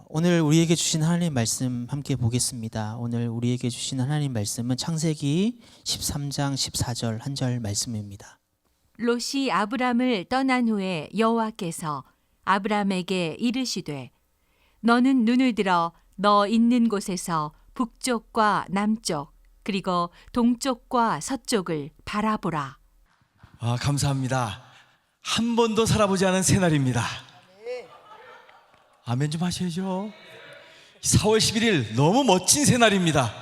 오늘 우리에게 주신 하나님 말씀 함께 보겠습니다. 오늘 우리에게 주신 하나님 말씀은 창세기 13장 14절 한 절 말씀입니다. 롯이 아브람을 떠난 후에 여호와께서 아브람에게 이르시되 너는 눈을 들어 너 있는 곳에서 북쪽과 남쪽 그리고 동쪽과 서쪽을 바라보라. 감사합니다. 한 번도 살아보지 않은 새날입니다. 아멘 좀 하셔야죠. 4월 11일 너무 멋진 새날입니다.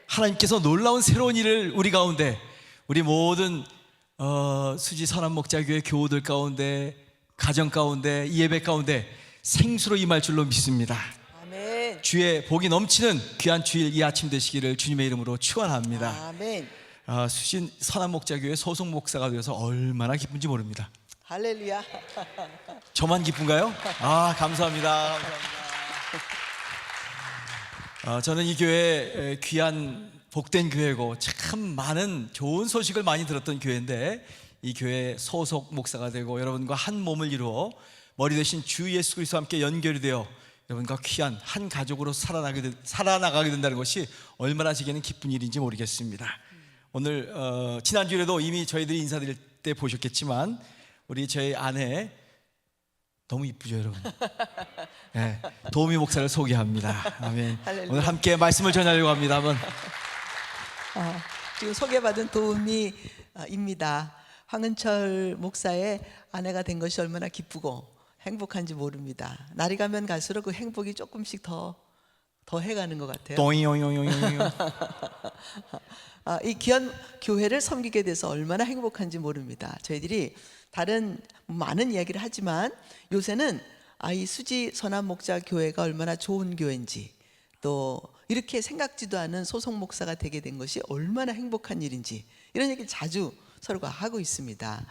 하나님께서 놀라운 새로운 일을 우리 가운데, 우리 모든 수지 선한목자교회 교우들 가운데, 가정 가운데, 이 예배 가운데 생수로 임할 줄로 믿습니다. 아멘. 주의 복이 넘치는 귀한 주일 이 아침 되시기를 주님의 이름으로 축원합니다. 아멘. 수진 선한목자교회 소속 목사가 되어서 얼마나 기쁜지 모릅니다. 할렐루야. 저만 기쁜가요? 감사합니다. 저는 이 교회 귀한 복된 교회고 참 많은 좋은 소식을 많이 들었던 교회인데, 이 교회 소속 목사가 되고 여러분과 한 몸을 이루어 머리 대신 주 예수 그리스도와 함께 연결이 되어 여러분과 귀한 한 가족으로 살아나가게 된다는 것이 얼마나 제게는 기쁜 일인지 모르겠습니다. 오늘 지난주에도 이미 저희들이 인사드릴 때 보셨겠지만 우리 저희 아내 너무 이쁘죠, 여러분? 네, 도우미 목사를 소개합니다. 아멘. 할렐루야. 오늘 함께 말씀을 전하려고 합니다. 한번. 지금 소개받은 도우미입니다. 황은철 목사의 아내가 된 것이 얼마나 기쁘고 행복한지 모릅니다. 날이 가면 갈수록 그 행복이 조금씩 더 해가는 것 같아요. 또잉잉잉잉. 이 귀한 교회를 섬기게 돼서 얼마나 행복한지 모릅니다. 저희들이 다른 많은 이야기를 하지만 요새는 이 수지 선한 목자 교회가 얼마나 좋은 교회인지, 또 이렇게 생각지도 않은 소속 목사가 되게 된 것이 얼마나 행복한 일인지, 이런 얘기를 자주 서로가 하고 있습니다.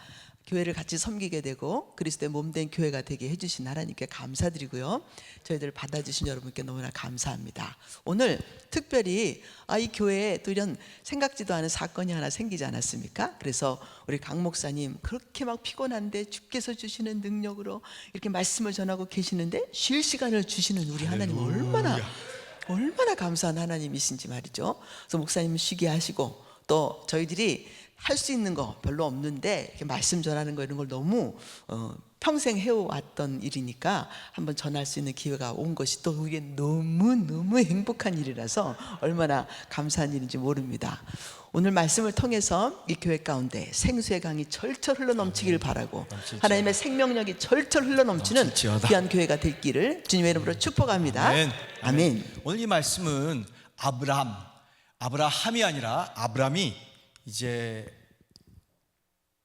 교회를 같이 섬기게 되고 그리스도의 몸된 교회가 되게 해주신 하나님께 감사드리고요, 저희들을 받아주신 여러분께 너무나 감사합니다. 오늘 특별히 이 교회에 또 이런 생각지도 않은 사건이 하나 생기지 않았습니까? 그래서 우리 강 목사님 그렇게 막 피곤한데 주께서 주시는 능력으로 이렇게 말씀을 전하고 계시는데 쉴 시간을 주시는 우리 하나님 얼마나 감사한 하나님이신지 말이죠. 그래서 목사님 쉬게 하시고, 또 저희들이 할 수 있는 거 별로 없는데 이렇게 말씀 전하는 거, 이런 걸 너무 평생 해왔던 일이니까 한번 전할 수 있는 기회가 온 것이 또 이게 너무 행복한 일이라서 얼마나 감사한 일인지 모릅니다. 오늘 말씀을 통해서 이 교회 가운데 생수의 강이 철철 흘러넘치기를 바라고 하나님의 생명력이 철철 흘러넘치는 귀한 교회가 될 길을 주님의 이름으로 축복합니다. 아멘. 오늘 이 말씀은 아브라함이 아니라 아브람이 이제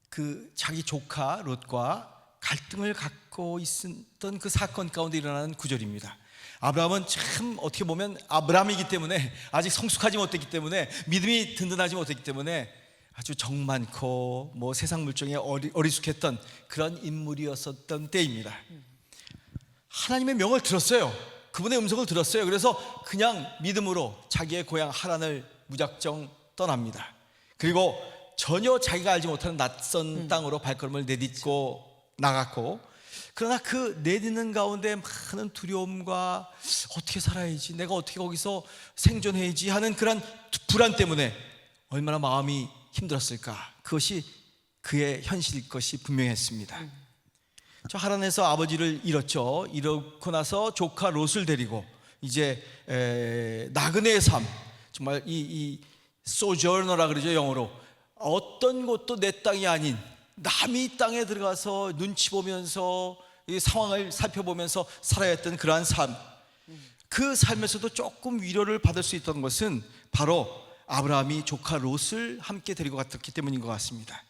그 자기 조카 롯과 갈등을 갖고 있었던 그 사건 가운데 일어나는 구절입니다. 아브라함은 참 어떻게 보면 아브라함이기 때문에, 아직 성숙하지 못했기 때문에, 믿음이 든든하지 못했기 때문에 아주 정 많고 세상 물정에 어리숙했던 그런 인물이었었던 때입니다. 하나님의 명을 들었어요. 그분의 음성을 들었어요. 그래서 그냥 믿음으로 자기의 고향 하란을 무작정 떠납니다. 그리고 전혀 자기가 알지 못하는 낯선 땅으로 발걸음을 내딛고 나갔고, 그러나 그 내딛는 가운데 많은 두려움과 어떻게 살아야지, 내가 어떻게 거기서 생존해야지 하는 그런 불안 때문에 얼마나 마음이 힘들었을까. 그것이 그의 현실일 것이 분명했습니다. 저 하란에서 아버지를 잃었죠. 잃고 나서 조카 롯을 데리고 이제 나그네의 삶, 정말 이 소저너라 그러죠, 영어로. 어떤 곳도 내 땅이 아닌 남의 땅에 들어가서 눈치 보면서 이 상황을 살펴보면서 살아야 했던 그러한 삶, 그 삶에서도 조금 위로를 받을 수 있던 것은 바로 아브라함이 조카 롯을 함께 데리고 갔기 때문인 것 같습니다.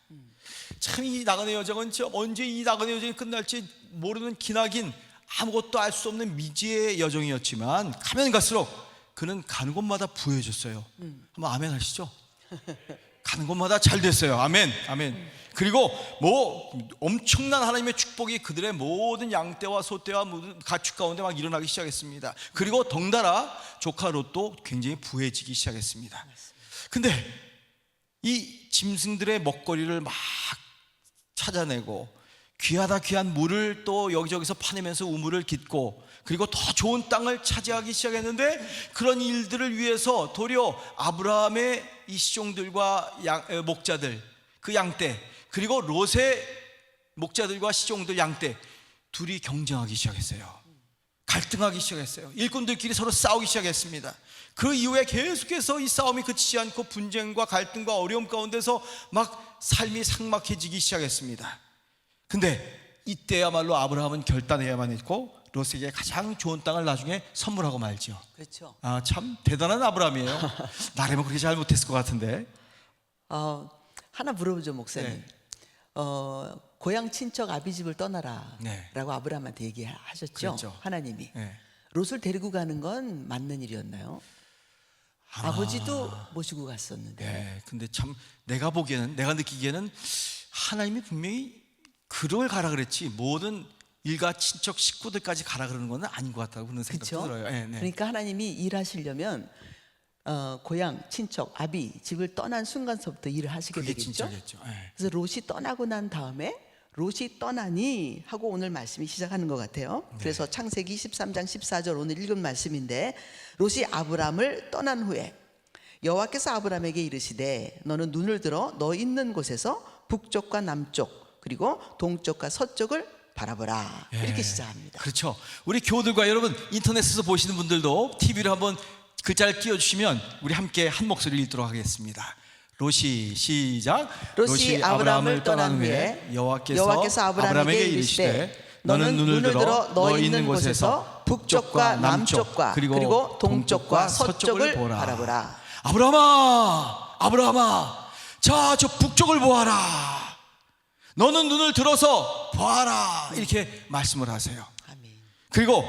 참 이 나그네 여정은 언제 이 나그네 여정이 끝날지 모르는 기나긴, 아무것도 알 수 없는 미지의 여정이었지만 가면 갈수록 그는 가는 곳마다 부여해졌어요. 한번 아멘 하시죠. 가는 곳마다 잘 됐어요. 아멘. 그리고 엄청난 하나님의 축복이 그들의 모든 양떼와 소떼와 모든 가축 가운데 막 일어나기 시작했습니다. 그리고 덩달아 조카 롯도 굉장히 부해지기 시작했습니다. 근데 이 짐승들의 먹거리를 막 찾아내고 귀하다 귀한 물을 또 여기저기서 파내면서 우물을 깃고 그리고 더 좋은 땅을 차지하기 시작했는데 그런 일들을 위해서 도리어 아브라함의 이 시종들과 목자들 그 양떼 그리고 롯의 목자들과 시종들 양떼 둘이 경쟁하기 시작했어요. 갈등하기 시작했어요. 일꾼들끼리 서로 싸우기 시작했습니다. 그 이후에 계속해서 이 싸움이 그치지 않고 분쟁과 갈등과 어려움 가운데서 막 삶이 삭막해지기 시작했습니다. 근데 이때야말로 아브라함은 결단해야만 했고 롯에게 가장 좋은 땅을 나중에 선물하고 말죠. 그렇죠. 아, 참 대단한 아브라함이에요. 나라면 그렇게 잘 못했을 것 같은데. 하나 물어보죠, 목사님. 네. 고향 친척 아비 집을 떠나라 네. 라고 아브라함한테 얘기하셨죠. 그렇죠. 하나님이. 네. 롯을 데리고 가는 건 맞는 일이었나요? 아버지도 모시고 갔었는데. 네, 근데 참 내가 느끼기에는 하나님이 분명히 그걸 가라 그랬지 모든 일가 친척 식구들까지 가라 그러는 건 아닌 것 같다고 그런 생각이 그렇죠? 들어요. 네, 네. 그러니까 하나님이 일하시려면 고향 친척 아비 집을 떠난 순간서부터 일을 하시게 그게 되겠죠. 진짜겠죠. 네. 그래서 롯이 떠나고 난 다음에 롯이 떠나니 하고 오늘 말씀이 시작하는 것 같아요. 그래서 창세기 13장 14절 오늘 읽은 말씀인데 롯이 아브람을 떠난 후에 여호와께서 아브람에게 이르시되 너는 눈을 들어 너 있는 곳에서 북쪽과 남쪽 그리고 동쪽과 서쪽을 바라보라. 이렇게 시작합니다. 그렇죠. 우리 교우들과 여러분 인터넷에서 보시는 분들도 TV를 한번 글자를 띄워주시면 우리 함께 한 목소리를 읽도록 하겠습니다. 롯이 시작. 롯이 아브람을 떠난 후에 여호와께서 아브람에게 이르시되 너는 눈을 들어 너 있는 곳에서 북쪽과 남쪽과 그리고 동쪽과 서쪽을 바라보라. 아브라함아, 자, 저 북쪽을 보아라. 너는 눈을 들어서 보아라. 이렇게 말씀을 하세요. 아멘. 그리고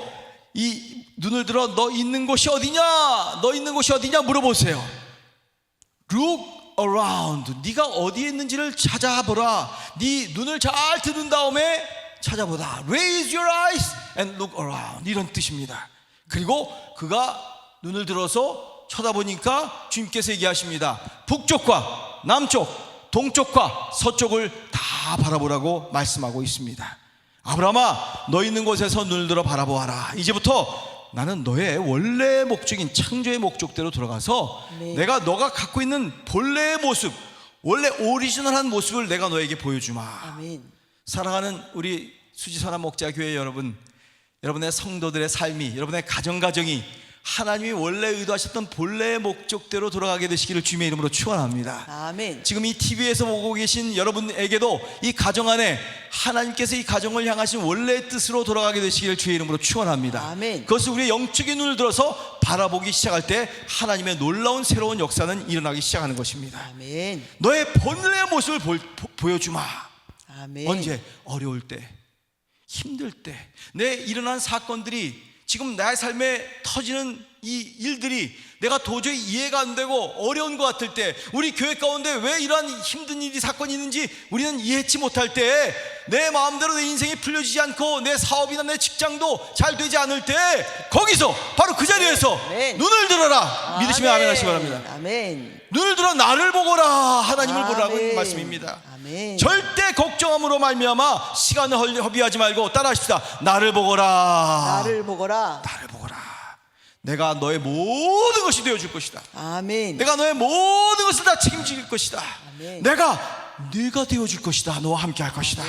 이 눈을 들어 너 있는 곳이 어디냐? 너 있는 곳이 어디냐 물어보세요. Look around. 네가 어디에 있는지를 찾아보라. 네 눈을 잘 들은 다음에 찾아보다. Raise your eyes and look around. 이런 뜻입니다. 그리고 그가 눈을 들어서 쳐다보니까 주님께서 얘기하십니다. 북쪽과 남쪽, 동쪽과 서쪽을 다 바라보라고 말씀하고 있습니다. 아브라함아, 너 있는 곳에서 눈을 들어 바라보아라. 이제부터 나는 너의 원래 목적인 창조의 목적대로 돌아가서 내가 너가 갖고 있는 본래의 모습, 원래 오리지널한 모습을 내가 너에게 보여주마. 아멘. 사랑하는 우리 수지선한 목자교회 여러분, 여러분의 성도들의 삶이, 여러분의 가정이 하나님이 원래 의도하셨던 본래의 목적대로 돌아가게 되시기를 주님의 이름으로 축원합니다. 아멘. 지금 이 TV에서 보고 계신 여러분에게도 이 가정 안에 하나님께서 이 가정을 향하신 원래의 뜻으로 돌아가게 되시기를 주의 이름으로 축원합니다. 아멘. 그것을 우리의 영적인 눈을 들어서 바라보기 시작할 때 하나님의 놀라운 새로운 역사는 일어나기 시작하는 것입니다. 아멘. 너의 본래의 모습을 보여주마. 아멘. 언제? 어려울 때, 힘들 때, 내 일어난 사건들이 지금 나의 삶에 터지는 이 일들이 내가 도저히 이해가 안 되고 어려운 것 같을 때, 우리 교회 가운데 왜 이러한 힘든 일이 사건이 있는지 우리는 이해치 못할 때, 내 마음대로 내 인생이 풀려지지 않고 내 사업이나 내 직장도 잘 되지 않을 때, 거기서 바로 그 자리에서 아멘. 눈을 들어라. 믿으시면 아멘 하시기 바랍니다. 아멘. 눈을 들어 나를 보거라. 하나님을 아멘. 보라고 말씀입니다. 아멘. 절대 걱정함으로 말미암아 시간을 허비하지 말고 따라하십시다. 나를 보거라. 나를 보거라. 나를 보거라. 내가 너의 모든 것이 되어줄 것이다. 아멘. 내가 너의 모든 것을 다 책임질 것이다. 아멘. 내가 되어줄 것이다. 너와 함께 할 것이다.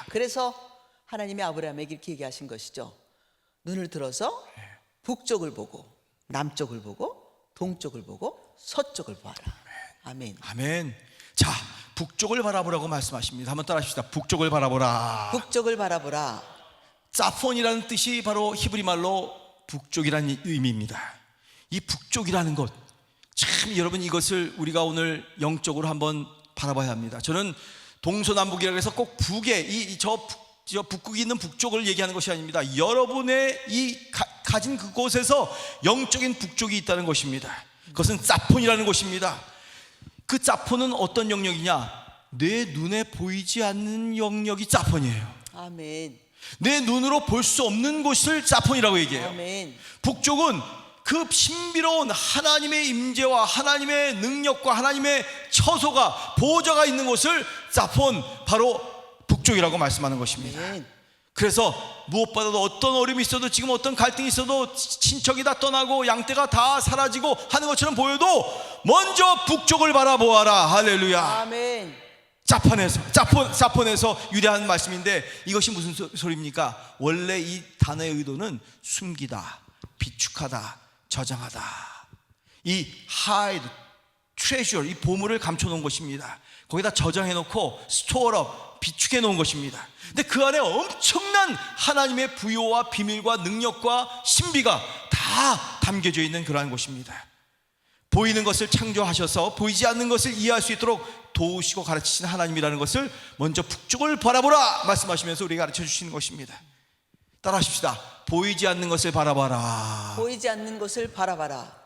그래서 하나님이 아브라함에게 이렇게 얘기하신 것이죠. 눈을 들어서 북쪽을 보고 남쪽을 보고 동쪽을 보고 서쪽을 보아라. 아멘. 아멘. 자, 북쪽을 바라보라고 말씀하십니다. 한번 따라하십시다. 북쪽을 바라보라. 북쪽을 바라보라. 사폰이라는 뜻이 바로 히브리 말로 북쪽이라는 의미입니다. 이 북쪽이라는 것, 참 여러분 이것을 우리가 오늘 영적으로 한번 바라봐야 합니다. 저는 동서남북이라고 해서 꼭 북에 저 북극이 있는 북쪽을 얘기하는 것이 아닙니다. 여러분의 이 가진 그곳에서 영적인 북쪽이 있다는 것입니다. 그것은 사폰이라는 곳입니다. 그 사폰은 어떤 영역이냐? 내 눈에 보이지 않는 영역이 사폰이에요. 아멘. 내 눈으로 볼 수 없는 곳을 사폰이라고 얘기해요. 아멘. 북쪽은 그 신비로운 하나님의 임재와 하나님의 능력과 하나님의 처소가 보좌가 있는 곳을 사폰, 바로 북쪽이라고 말씀하는 것입니다. 아멘. 그래서 무엇보다도 어떤 어려움이 있어도, 지금 어떤 갈등이 있어도, 친척이 다 떠나고 양떼가 다 사라지고 하는 것처럼 보여도 먼저 북쪽을 바라보아라. 할렐루야. 아멘. 사폰에서 유래한 말씀인데, 이것이 무슨 소리입니까? 원래 이 단어의 의도는 숨기다, 비축하다, 저장하다. 이 hide, treasure, 이 보물을 감춰놓은 것입니다. 거기다 저장해놓고 스토어업, 비축해 놓은 것입니다. 근데 그 안에 엄청난 하나님의 부요와 비밀과 능력과 신비가 다 담겨져 있는 그러한 곳입니다. 보이는 것을 창조하셔서 보이지 않는 것을 이해할 수 있도록 도우시고 가르치시는 하나님이라는 것을 먼저 북쪽을 바라보라 말씀하시면서 우리에게 가르쳐 주시는 것입니다. 따라하십시다. 보이지 않는 것을 바라봐라. 보이지 않는 것을 바라봐라.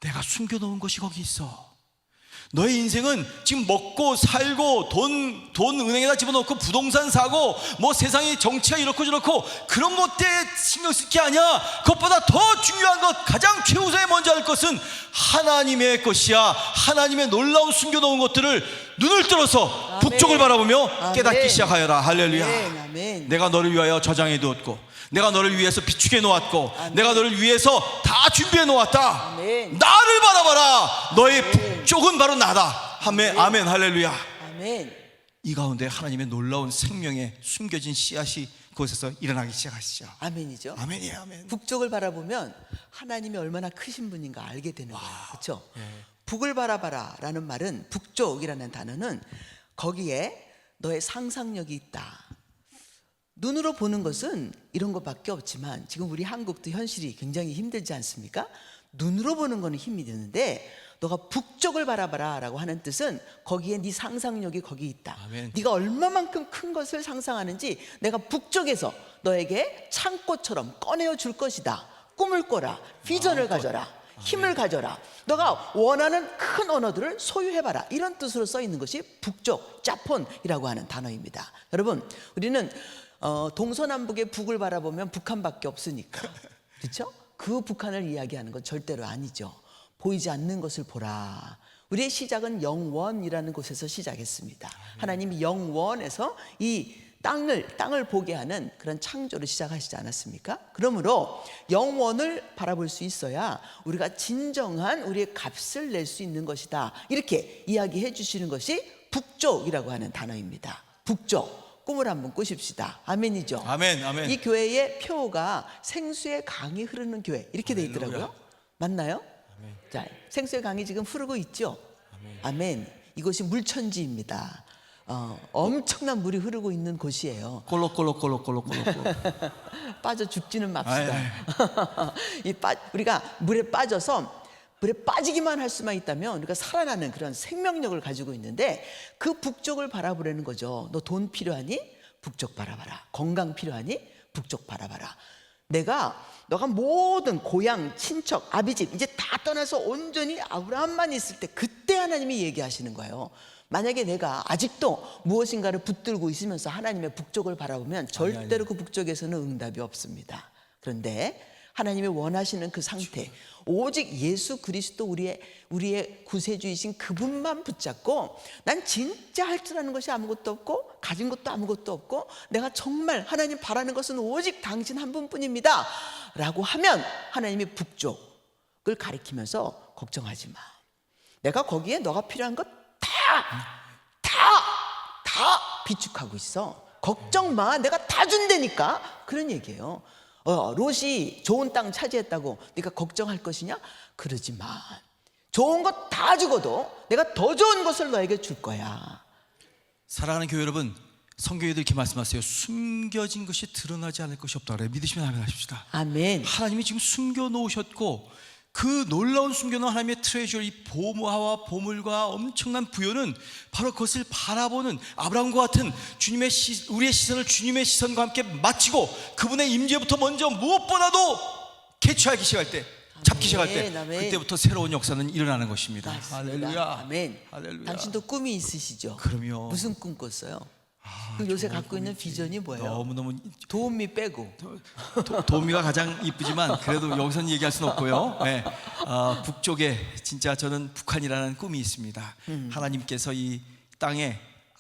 내가 숨겨놓은 것이 거기 있어. 너의 인생은 지금 먹고 살고 돈 은행에다 집어넣고 부동산 사고 뭐 세상의 정치가 이렇고 저렇고 그런 것들에 신경 쓸 게 아니야. 그것보다 더 중요한 것, 가장 최우선에 먼저 할 것은 하나님의 것이야. 하나님의 놀라운 숨겨놓은 것들을 눈을 들어서 아멘. 북쪽을 바라보며 아멘. 깨닫기 시작하여라. 할렐루야. 아멘. 아멘. 내가 너를 위하여 저장해 두었고, 내가 너를 위해서 비축해 놓았고, 아멘. 내가 너를 위해서 다 준비해 놓았다. 아멘. 나를 바라봐라. 너의 아멘. 북쪽은 바로 나다. 아멘. 아멘. 할렐루야. 아멘. 이 가운데 하나님의 놀라운 생명에 숨겨진 씨앗이 그곳에서 일어나기 시작하시죠. 아멘이죠. 아멘이에요. 아멘. 북쪽을 바라보면 하나님이 얼마나 크신 분인가 알게 되는 거예요. 그렇죠? 북을 바라봐라라는 말은, 북쪽이라는 단어는 거기에 너의 상상력이 있다. 눈으로 보는 것은 이런 것밖에 없지만 지금 우리 한국도 현실이 굉장히 힘들지 않습니까? 눈으로 보는 거는 힘이 드는데, 너가 북쪽을 바라봐라 라고 하는 뜻은 거기에 네 상상력이 거기 있다. 아멘. 네가 얼마만큼 큰 것을 상상하는지 내가 북쪽에서 너에게 창고처럼 꺼내어 줄 것이다. 꿈을 꿔라. 비전을 가져라. 힘을 가져라. 너가 원하는 큰 언어들을 소유해봐라. 이런 뜻으로 써 있는 것이 북쪽, 짜폰이라고 하는 단어입니다. 여러분, 우리는 동서남북의 북을 바라보면 북한밖에 없으니까, 그렇죠? 그 북한을 이야기하는 건 절대로 아니죠. 보이지 않는 것을 보라. 우리의 시작은 영원이라는 곳에서 시작했습니다. 하나님이 영원에서 이 땅을 보게 하는 그런 창조를 시작하시지 않았습니까? 그러므로 영원을 바라볼 수 있어야 우리가 진정한 우리의 값을 낼 수 있는 것이다. 이렇게 이야기해 주시는 것이 북쪽이라고 하는 단어입니다. 북쪽. 꿈을 한번 꾸십시다. 아멘이죠. 아멘. 아멘. 이 교회의 표가 생수의 강이 흐르는 교회 이렇게 돼 있더라고요. 맞나요? 자, 생수의 강이 지금 흐르고 있죠. 아멘. 이곳이 물천지입니다. 엄청난 물이 흐르고 있는 곳이에요. 꼴록꼴록꼴록꼴록꼴록. 빠져 죽지는 맙시다. 우리가 물에 빠져서, 물에 빠지기만 할 수만 있다면 우리가 살아나는 그런 생명력을 가지고 있는데, 그 북쪽을 바라보라는 거죠. 너 돈 필요하니? 북쪽 바라봐라. 건강 필요하니? 북쪽 바라봐라. 너가 모든 고향, 친척, 아비집 이제 다 떠나서 온전히 아브라함만 있을 때, 그때 하나님이 얘기하시는 거예요. 만약에 내가 아직도 무엇인가를 붙들고 있으면서 하나님의 북쪽을 바라보면 절대로 그 북쪽에서는 응답이 없습니다. 그런데 하나님이 원하시는 그 상태, 오직 예수 그리스도 우리의 구세주이신 그분만 붙잡고, 난 진짜 할 줄 아는 것이 아무것도 없고 가진 것도 아무것도 없고 내가 정말 하나님 바라는 것은 오직 당신 한 분뿐입니다 라고 하면, 하나님이 북쪽을 가리키면서 걱정하지 마. 내가 거기에 너가 필요한 것 다 비축하고 있어. 걱정 마. 내가 다 준다니까. 그런 얘기예요. 롯이 좋은 땅 차지했다고 네가 걱정할 것이냐? 그러지만 좋은 것 다 죽어도 내가 더 좋은 것을 너에게 줄 거야. 사랑하는 교회 여러분, 성경에도 이렇게 말씀하세요. 숨겨진 것이 드러나지 않을 것이 없다 그래요. 믿으시면 아멘 하십시다. 아멘. 하나님이 지금 숨겨놓으셨고, 그 놀라운 숨겨놓은 하나님의 트레저리, 이 보화와 보물과 엄청난 부여는 바로 그것을 바라보는 아브라함과 같은 우리의 시선을 주님의 시선과 함께 맞추고 그분의 임재부터 먼저 무엇보다도 캐치하기 시작할 때, 잡기 시작할 때, 아멘. 그때부터 새로운 역사는 일어나는 것입니다. 맞습니다. 할렐루야. 아멘. 할렐루야. 당신도 꿈이 있으시죠? 그럼요. 무슨 꿈 꿨어요? 그럼 요새 갖고 있는 비전이 뭐예요? 너무너무 도움이 빼고. 도우미가 가장 이쁘지만 그래도 여기서는 얘기할 수는 없고요. 네. 북쪽에 진짜 저는 북한이라는 꿈이 있습니다. 하나님께서 이 땅에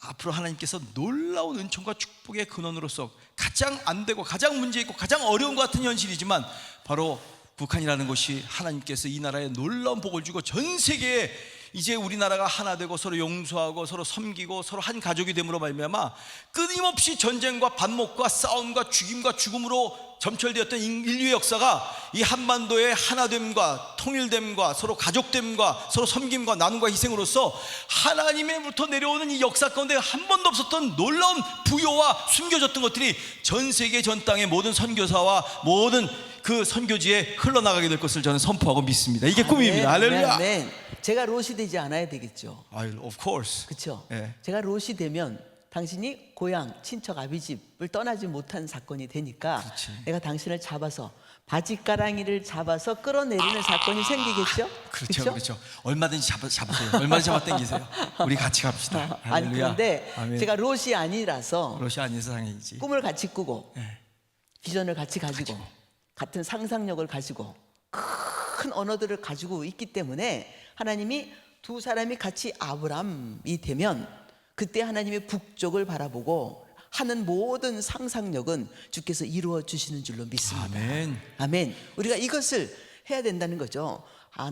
앞으로 하나님께서 놀라운 은총과 축복의 근원으로서 가장 안 되고 가장 문제 있고 가장 어려운 것 같은 현실이지만 바로 북한이라는 곳이 하나님께서 이 나라에 놀라운 복을 주고 전 세계에 이제 우리나라가 하나 되고 서로 용서하고 서로 섬기고 서로 한 가족이 됨으로 말미암아 끊임없이 전쟁과 반목과 싸움과 죽임과 죽음으로 점철되었던 인류의 역사가 이 한반도의 하나됨과 통일됨과 서로 가족됨과 서로 섬김과 나눔과 희생으로서 하나님의부터 내려오는 이 역사 가운데 한 번도 없었던 놀라운 부요와 숨겨졌던 것들이 전 세계 전 땅의 모든 선교사와 모든 그 선교지에 흘러나가게 될 것을 저는 선포하고 믿습니다. 이게 꿈입니다. 할렐루야. 아멘. 제가 롯이 되지 않아야 되겠죠. Of course. 그렇죠. 예. 제가 롯이 되면 당신이 고향, 친척, 아비집을 떠나지 못한 사건이 되니까 그렇지. 내가 당신을 잡아서 바지가랑이를 잡아서 끌어내리는 사건이 생기겠죠? 그렇죠, 그렇죠. 얼마든지 잡으세요. 얼마든지 잡아 당기세요. 우리 같이 갑시다. 아니 할렐루야. 그런데 아멘. 제가 롯이 아니라서 러시아 아닌 세상이지. 꿈을 같이 꾸고 예. 비전을 같이 가지고 같은 상상력을 가지고 큰 언어들을 가지고 있기 때문에 하나님이 두 사람이 같이 아브람이 되면 그때 하나님의 북쪽을 바라보고 하는 모든 상상력은 주께서 이루어 주시는 줄로 믿습니다. 아멘. 아멘. 우리가 이것을 해야 된다는 거죠.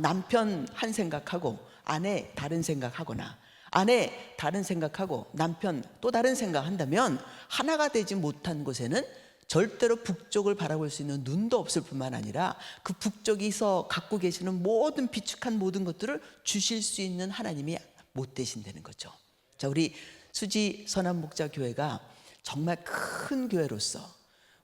남편 한 생각하고 아내 다른 생각하거나 아내 다른 생각하고 남편 또 다른 생각한다면 하나가 되지 못한 곳에는 절대로 북쪽을 바라볼 수 있는 눈도 없을 뿐만 아니라 그 북쪽에서 갖고 계시는 모든 비축한 모든 것들을 주실 수 있는 하나님이 못 되신다는 거죠. 자, 우리 수지 선한 목자 교회가 정말 큰 교회로서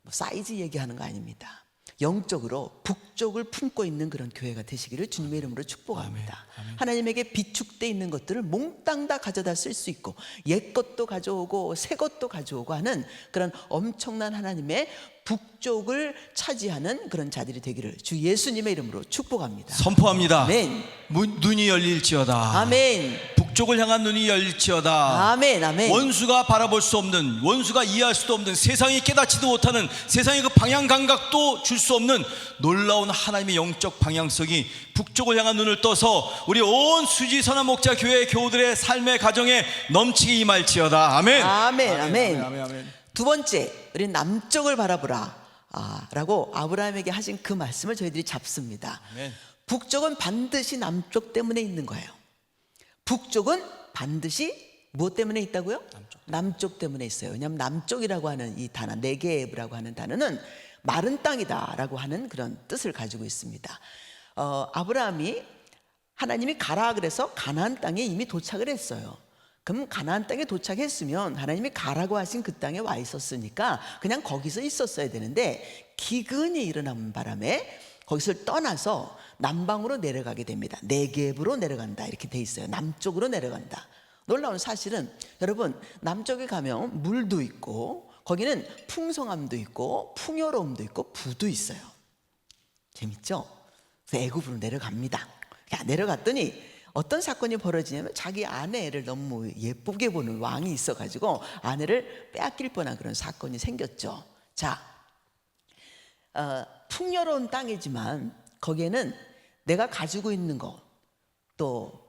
사이즈 얘기하는 거 아닙니다. 영적으로 북쪽을 품고 있는 그런 교회가 되시기를 주님의 이름으로 축복합니다. 하나님에게 비축되어 있는 것들을 몽땅 다 가져다 쓸 수 있고 옛 것도 가져오고 새 것도 가져오고 하는 그런 엄청난 하나님의 북쪽을 차지하는 그런 자들이 되기를 주 예수님의 이름으로 축복합니다. 선포합니다. 아멘. 눈이 열릴지어다. 아멘. 북쪽을 향한 눈이 열릴지어다. 아멘. 아멘. 원수가 바라볼 수 없는, 원수가 이해할 수도 없는, 세상이 깨닫지도 못하는, 세상의 그 방향 감각도 줄 수 없는 놀라운 하나님의 영적 방향성이 북쪽을 향한 눈을 떠서 우리 온 수지 선한 목자 교회 교우들의 삶의 가정에 넘치게 임할지어다. 아멘. 아멘. 아멘. 아멘. 아멘. 두 번째, 우리 남쪽을 바라보라 라고 아브라함에게 하신 그 말씀을 저희들이 잡습니다. 아멘. 북쪽은 반드시 남쪽 때문에 있는 거예요. 북쪽은 반드시 무엇 때문에 있다고요? 남쪽 때문에 있어요. 왜냐하면 남쪽이라고 하는 이 단어, 네게브라고 하는 단어는 마른 땅이다라고 하는 그런 뜻을 가지고 있습니다. 아브라함이 하나님이 가라 그래서 가나안 땅에 이미 도착을 했어요. 그럼 가나안 땅에 도착했으면 하나님이 가라고 하신 그 땅에 와 있었으니까 그냥 거기서 있었어야 되는데 기근이 일어난 바람에 거기서 떠나서 남방으로 내려가게 됩니다. 네겝으로 내려간다 이렇게 돼 있어요. 남쪽으로 내려간다. 놀라운 사실은 여러분 남쪽에 가면 물도 있고 거기는 풍성함도 있고 풍요로움도 있고 부도 있어요. 재밌죠? 그래서 애굽으로 내려갑니다. 내려갔더니 어떤 사건이 벌어지냐면 자기 아내를 너무 예쁘게 보는 왕이 있어가지고 아내를 빼앗길 뻔한 그런 사건이 생겼죠. 자, 풍요로운 땅이지만 거기에는 내가 가지고 있는 거, 또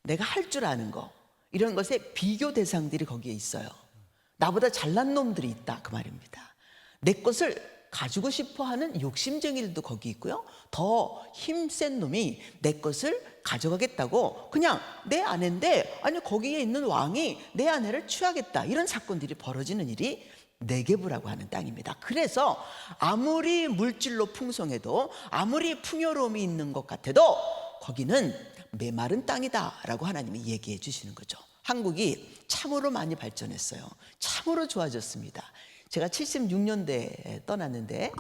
내가 할 줄 아는 거 이런 것의 비교 대상들이 거기에 있어요. 나보다 잘난 놈들이 있다 그 말입니다. 내 것을 가지고 싶어하는 욕심쟁이들도 거기 있고요. 더 힘센 놈이 내 것을 가져가겠다고 그냥 내 아내인데 아니 거기에 있는 왕이 내 아내를 취하겠다 이런 사건들이 벌어지는 일이 네게브라고 하는 땅입니다. 그래서 아무리 물질로 풍성해도 아무리 풍요로움이 있는 것 같아도 거기는 메마른 땅이다라고 하나님이 얘기해 주시는 거죠. 한국이 참으로 많이 발전했어요. 참으로 좋아졌습니다. 제가 76년대에 떠났는데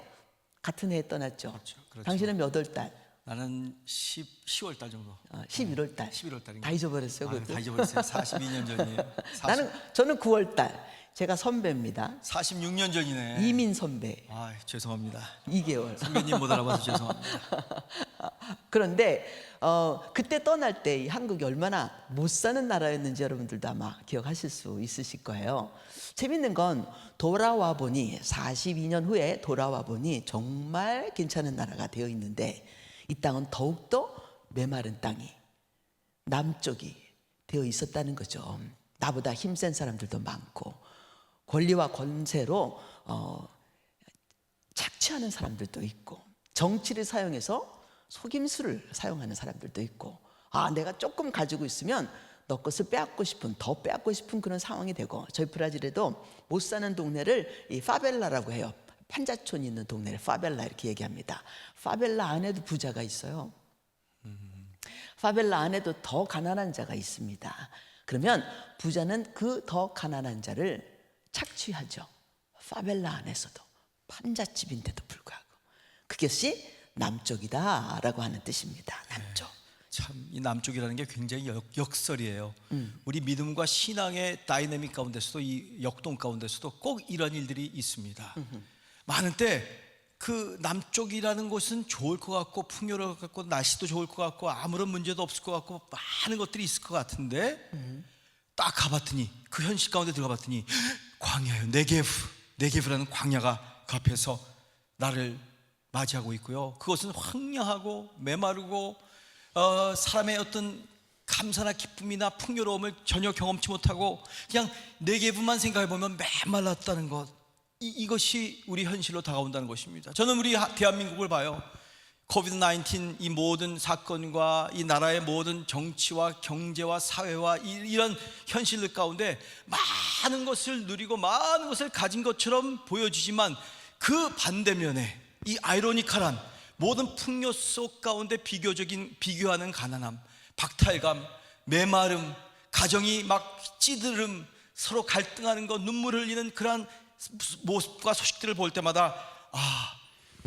같은 해에 떠났죠. 그렇죠. 당신은 몇 월 달? 나는 10월 달 정도. 11월 달. 11월 달인가? 다 잊어버렸어요. 그것도. 다 잊어버렸어요. 42년 전이에요. 저는 9월 달. 제가 선배입니다. 46년 전이네. 이민 선배. 아, 죄송합니다. 2개월. 선배님 못 알아봐서 죄송합니다. 그런데 그때 떠날 때 이 한국이 얼마나 못 사는 나라였는지 여러분들도 아마 기억하실 수 있으실 거예요. 재밌는 건 돌아와 보니 42년 후에 돌아와 보니 정말 괜찮은 나라가 되어 있는데 이 땅은 더욱더 메마른 땅이 남쪽이 되어 있었다는 거죠. 나보다 힘센 사람들도 많고 권리와 권세로 착취하는 사람들도 있고 정치를 사용해서 속임수를 사용하는 사람들도 있고 내가 조금 가지고 있으면 너 것을 빼앗고 싶은 더 빼앗고 싶은 그런 상황이 되고 저희 브라질에도 못 사는 동네를 이 파벨라라고 해요. 판자촌이 있는 동네를 파벨라 이렇게 얘기합니다. 파벨라 안에도 부자가 있어요. 파벨라 안에도 더 가난한 자가 있습니다. 그러면 부자는 그 더 가난한 자를 착취하죠. 파벨라 안에서도 판잣집인데도 불구하고 그것이 남쪽이다라고 하는 뜻입니다. 남쪽. 참 이 남쪽이라는 게 굉장히 역설이에요. 우리 믿음과 신앙의 다이내믹 가운데서도 이 역동 가운데서도 꼭 이런 일들이 있습니다. 많은 때 그 남쪽이라는 곳은 좋을 것 같고 풍요로울 것 같고 날씨도 좋을 것 같고 아무런 문제도 없을 것 같고 많은 것들이 있을 것 같은데 딱 가봤더니 그 현실 가운데 들어가봤더니 광야예요. 네게브라는 광야가 그 앞에서 나를 맞이하고 있고요. 그것은 황량하고 메마르고 사람의 어떤 감사나 기쁨이나 풍요로움을 전혀 경험치 못하고 그냥 네게브만 생각해 보면 메말랐다는 것. 이것이 우리 현실로 다가온다는 것입니다. 저는 우리 대한민국을 봐요. 코비드 19 이 모든 사건과 이 나라의 모든 정치와 경제와 사회와 이런 현실들 가운데 많은 것을 누리고 많은 것을 가진 것처럼 보여지지만 그 반대면에 이 아이러니컬한 모든 풍요 속 가운데 비교하는 가난함, 박탈감, 메마름, 가정이 막 찌들음, 서로 갈등하는 것, 눈물을 흘리는 그러한 모습과 소식들을 볼 때마다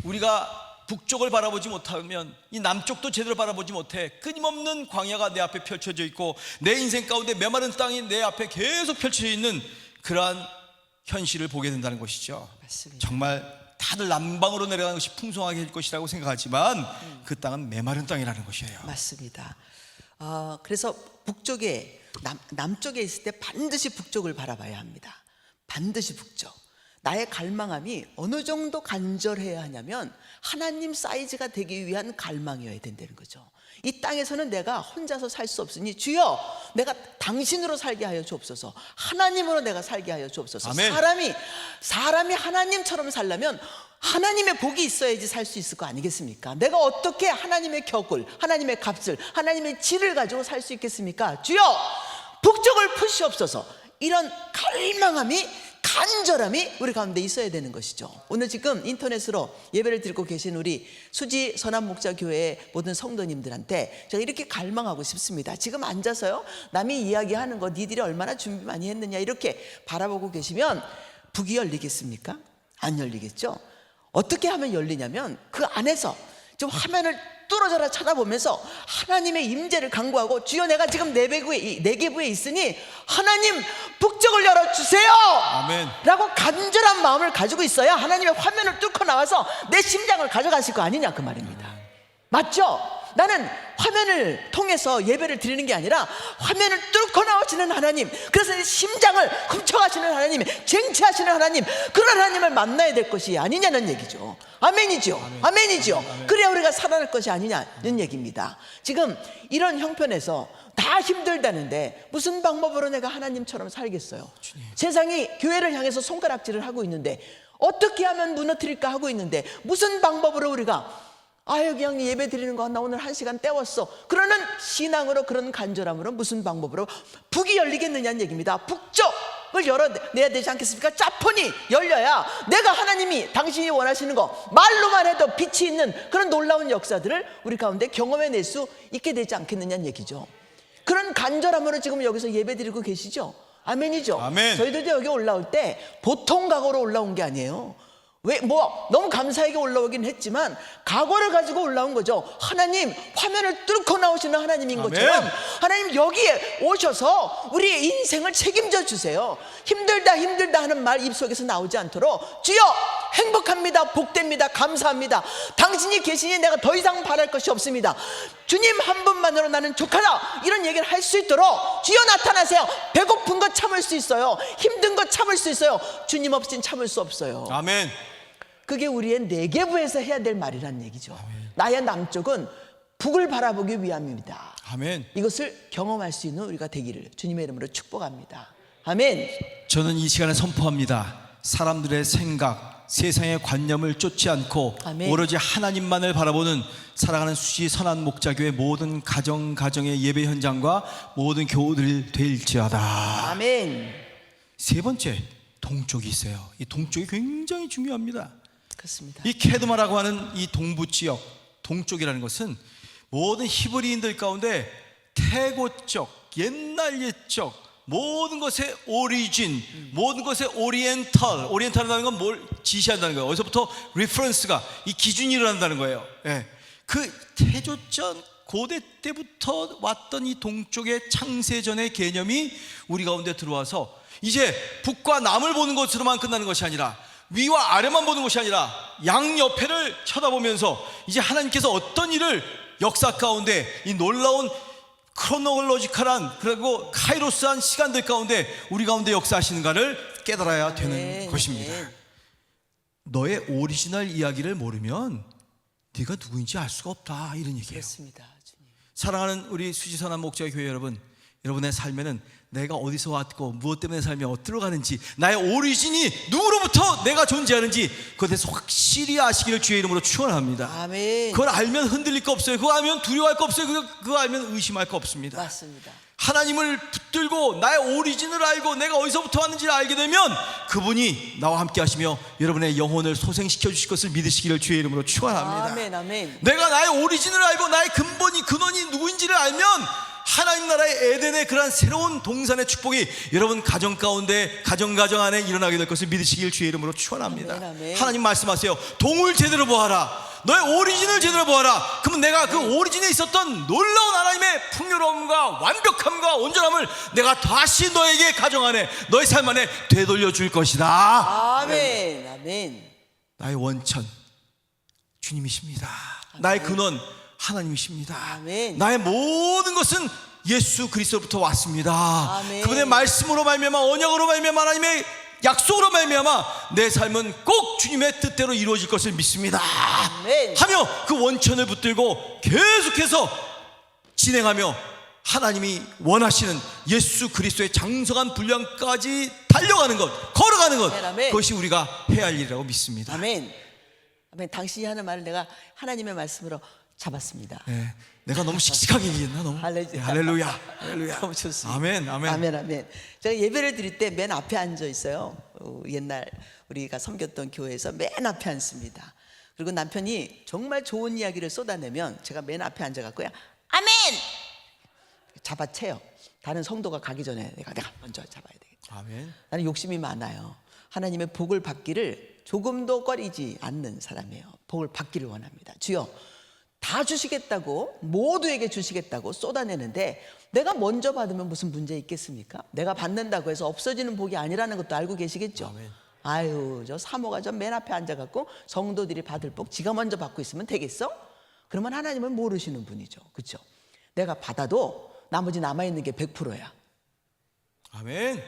우리가 북쪽을 바라보지 못하면 이 남쪽도 제대로 바라보지 못해 끊임없는 광야가 내 앞에 펼쳐져 있고 내 인생 가운데 메마른 땅이 내 앞에 계속 펼쳐져 있는 그러한 현실을 보게 된다는 것이죠. 맞습니다. 정말 다들 남방으로 내려가는 것이 풍성하게 될 것이라고 생각하지만 그 땅은 메마른 땅이라는 것이에요. 맞습니다. 그래서 북쪽에 남쪽에 있을 때 반드시 북쪽을 바라봐야 합니다. 반드시 북쪽. 나의 갈망함이 어느 정도 간절해야 하냐면 하나님 사이즈가 되기 위한 갈망이어야 된다는 거죠. 이 땅에서는 내가 혼자서 살 수 없으니 주여 내가 당신으로 살게 하여 주옵소서. 하나님으로 내가 살게 하여 주옵소서. 아멘. 사람이 하나님처럼 살려면 하나님의 복이 있어야지 살 수 있을 거 아니겠습니까? 내가 어떻게 하나님의 격을, 하나님의 값을, 하나님의 질을 가지고 살 수 있겠습니까? 주여 북쪽을 푸시옵소서. 이런 갈망함이 간절함이 우리 가운데 있어야 되는 것이죠. 오늘 지금 인터넷으로 예배를 드리고 계신 우리 수지 선한목자교회 모든 성도님들한테 제가 이렇게 갈망하고 싶습니다. 지금 앉아서요 남이 이야기하는 거 니들이 얼마나 준비 많이 했느냐 이렇게 바라보고 계시면 북이 열리겠습니까? 안 열리겠죠. 어떻게 하면 열리냐면 그 안에서 좀 화면을 뚫어져라 쳐다보면서 하나님의 임재를 간구하고 주여 내가 지금 네게부에 있으니 하나님 북쪽을 열어주세요 아멘. 라고 간절한 마음을 가지고 있어야 하나님의 화면을 뚫고 나와서 내 심장을 가져가실 거 아니냐 그 말입니다. 맞죠? 나는 화면을 통해서 예배를 드리는 게 아니라 화면을 뚫고 나오시는 하나님, 그래서 내 심장을 훔쳐가시는 하나님, 쟁취하시는 하나님, 그런 하나님을 만나야 될 것이 아니냐는 얘기죠. 아멘이죠. 아멘이죠. 그래야 우리가 살아날 것이 아니냐는 얘기입니다. 지금 이런 형편에서 다 힘들다는데 무슨 방법으로 내가 하나님처럼 살겠어요? 세상이 교회를 향해서 손가락질을 하고 있는데 어떻게 하면 무너뜨릴까 하고 있는데 무슨 방법으로 우리가 그냥 예배 드리는 거 나 오늘 1시간 때웠어. 그러는 신앙으로 그런 간절함으로 무슨 방법으로 북이 열리겠느냐는 얘기입니다. 북쪽을 열어내야 되지 않겠습니까? 짜폰이 열려야 내가 하나님이 당신이 원하시는 거 말로만 해도 빛이 있는 그런 놀라운 역사들을 우리 가운데 경험해낼 수 있게 되지 않겠느냐는 얘기죠. 그런 간절함으로 지금 여기서 예배 드리고 계시죠? 아멘이죠. 아멘. 저희들도 여기 올라올 때 보통 각오로 올라온 게 아니에요. 너무 감사하게 올라오긴 했지만 각오를 가지고 올라온 거죠. 하나님 화면을 뚫고 나오시는 하나님인 것처럼 아멘. 하나님 여기에 오셔서 우리의 인생을 책임져 주세요. 힘들다 하는 말 입속에서 나오지 않도록 주여 행복합니다, 복됩니다, 감사합니다, 당신이 계시니 내가 더 이상 바랄 것이 없습니다, 주님 한 분만으로 나는 족하다, 이런 얘기를 할 수 있도록 주여 나타나세요. 배고픈 거 참을 수 있어요. 힘든 거 참을 수 있어요. 주님 없인 참을 수 없어요. 아멘. 그게 우리의 네게부에서 해야 될 말이란 얘기죠. 나의 남쪽은 북을 바라보기 위함입니다. 아멘. 이것을 경험할 수 있는 우리가 되기를 주님의 이름으로 축복합니다. 아멘. 저는 이 시간에 선포합니다. 사람들의 생각, 세상의 관념을 쫓지 않고 아멘. 오로지 하나님만을 바라보는 사랑하는 수지 선한 목자교회 모든 가정의 예배 현장과 모든 교우들 될지어다. 아멘. 세 번째, 동쪽이 있어요. 이 동쪽이 굉장히 중요합니다. 그렇습니다. 이 케드마라고 하는 이 동부 지역, 동쪽이라는 것은 모든 히브리인들 가운데 태고적, 옛날 옛적 모든 것의 오리진, 모든 것의 오리엔탈이라는 건 뭘 지시한다는 거예요. 어디서부터 리퍼런스가 이 기준이 일어난다는 거예요. 예. 그 태조전 고대 때부터 왔던 이 동쪽의 창세전의 개념이 우리 가운데 들어와서 이제 북과 남을 보는 것으로만 끝나는 것이 아니라 위와 아래만 보는 것이 아니라 양옆에를 쳐다보면서 이제 하나님께서 어떤 일을 역사 가운데 이 놀라운 크로노로지컬한 그리고 카이로스한 시간들 가운데 우리 가운데 역사하시는가를 깨달아야 되는 것입니다. 너의 오리지널 이야기를 모르면 네가 누구인지 알 수가 없다, 이런 얘기예요. 그렇습니다. 주님. 사랑하는 우리 수지선한 목자 교회 여러분, 여러분의 삶에는 내가 어디서 왔고 무엇 때문에 삶이 어디로 가는지, 나의 오리진이 누구로부터 내가 존재하는지 그것에 대해서 확실히 아시기를 주의 이름으로 축원합니다. 아멘. 그걸 알면 흔들릴 거 없어요. 그거 알면 두려워할 거 없어요. 그거 알면 의심할 거 없습니다. 맞습니다. 하나님을 붙들고 나의 오리진을 알고 내가 어디서부터 왔는지를 알게 되면 그분이 나와 함께 하시며 여러분의 영혼을 소생시켜 주실 것을 믿으시기를 주의 이름으로 축원합니다. 아멘. 아멘. 내가 나의 오리진을 알고 나의 근원이 누구인지를 알면 하나님 나라의 에덴의 그러한 새로운 동산의 축복이 여러분 가정 가운데 가정 안에 일어나게 될 것을 믿으시길 주의 이름으로 축원합니다. 아멘, 아멘. 하나님 말씀하세요. 동을 제대로 보아라. 너의 오리진을 제대로 보아라. 그러면 내가 그 오리진에 있었던 놀라운 하나님의 풍요로움과 완벽함과 온전함을 내가 다시 너에게 가정 안에 너의 삶 안에 되돌려 줄 것이다. 아멘. 아멘. 나의 원천 주님이십니다. 나의 근원 하나님이십니다. 아멘. 나의 모든 것은 예수 그리스도로부터 왔습니다. 아멘. 그분의 말씀으로 말미암아, 언약으로 말미암아, 하나님의 약속으로 말미암아 내 삶은 꼭 주님의 뜻대로 이루어질 것을 믿습니다. 아멘. 하며 그 원천을 붙들고 계속해서 진행하며 하나님이 원하시는 예수 그리스도의 장성한 분량까지 달려가는 것, 걸어가는 것, 아멘, 아멘. 그것이 우리가 해야 할 일이라고 믿습니다. 아멘. 아멘. 당신이 하는 말을 내가 하나님의 말씀으로 잡았습니다. 네, 내가 너무 씩씩하게 얘기했나 너무? 할렐루야. 할렐루야. 할렐루야. 너무 좋습니다. 아멘, 아멘. 아멘. 아멘. 제가 예배를 드릴 때 맨 앞에 앉아 있어요. 옛날 우리가 섬겼던 교회에서 맨 앞에 앉습니다. 그리고 남편이 정말 좋은 이야기를 쏟아내면 제가 맨 앞에 앉아갖고요, 아멘! 잡아채요. 다른 성도가 가기 전에 내가 먼저 잡아야 되겠다. 아멘. 나는 욕심이 많아요. 하나님의 복을 받기를 조금도 꺼리지 않는 사람이에요. 복을 받기를 원합니다. 주여, 다 주시겠다고, 모두에게 주시겠다고 쏟아내는데 내가 먼저 받으면 무슨 문제 있겠습니까? 내가 받는다고 해서 없어지는 복이 아니라는 것도 알고 계시겠죠? 아멘. 아유, 저 사모가 저 맨 앞에 앉아갖고 성도들이 받을 복 지가 먼저 받고 있으면 되겠어? 그러면 하나님은 모르시는 분이죠. 그렇죠? 내가 받아도 나머지 남아있는 게 100%야. 아멘.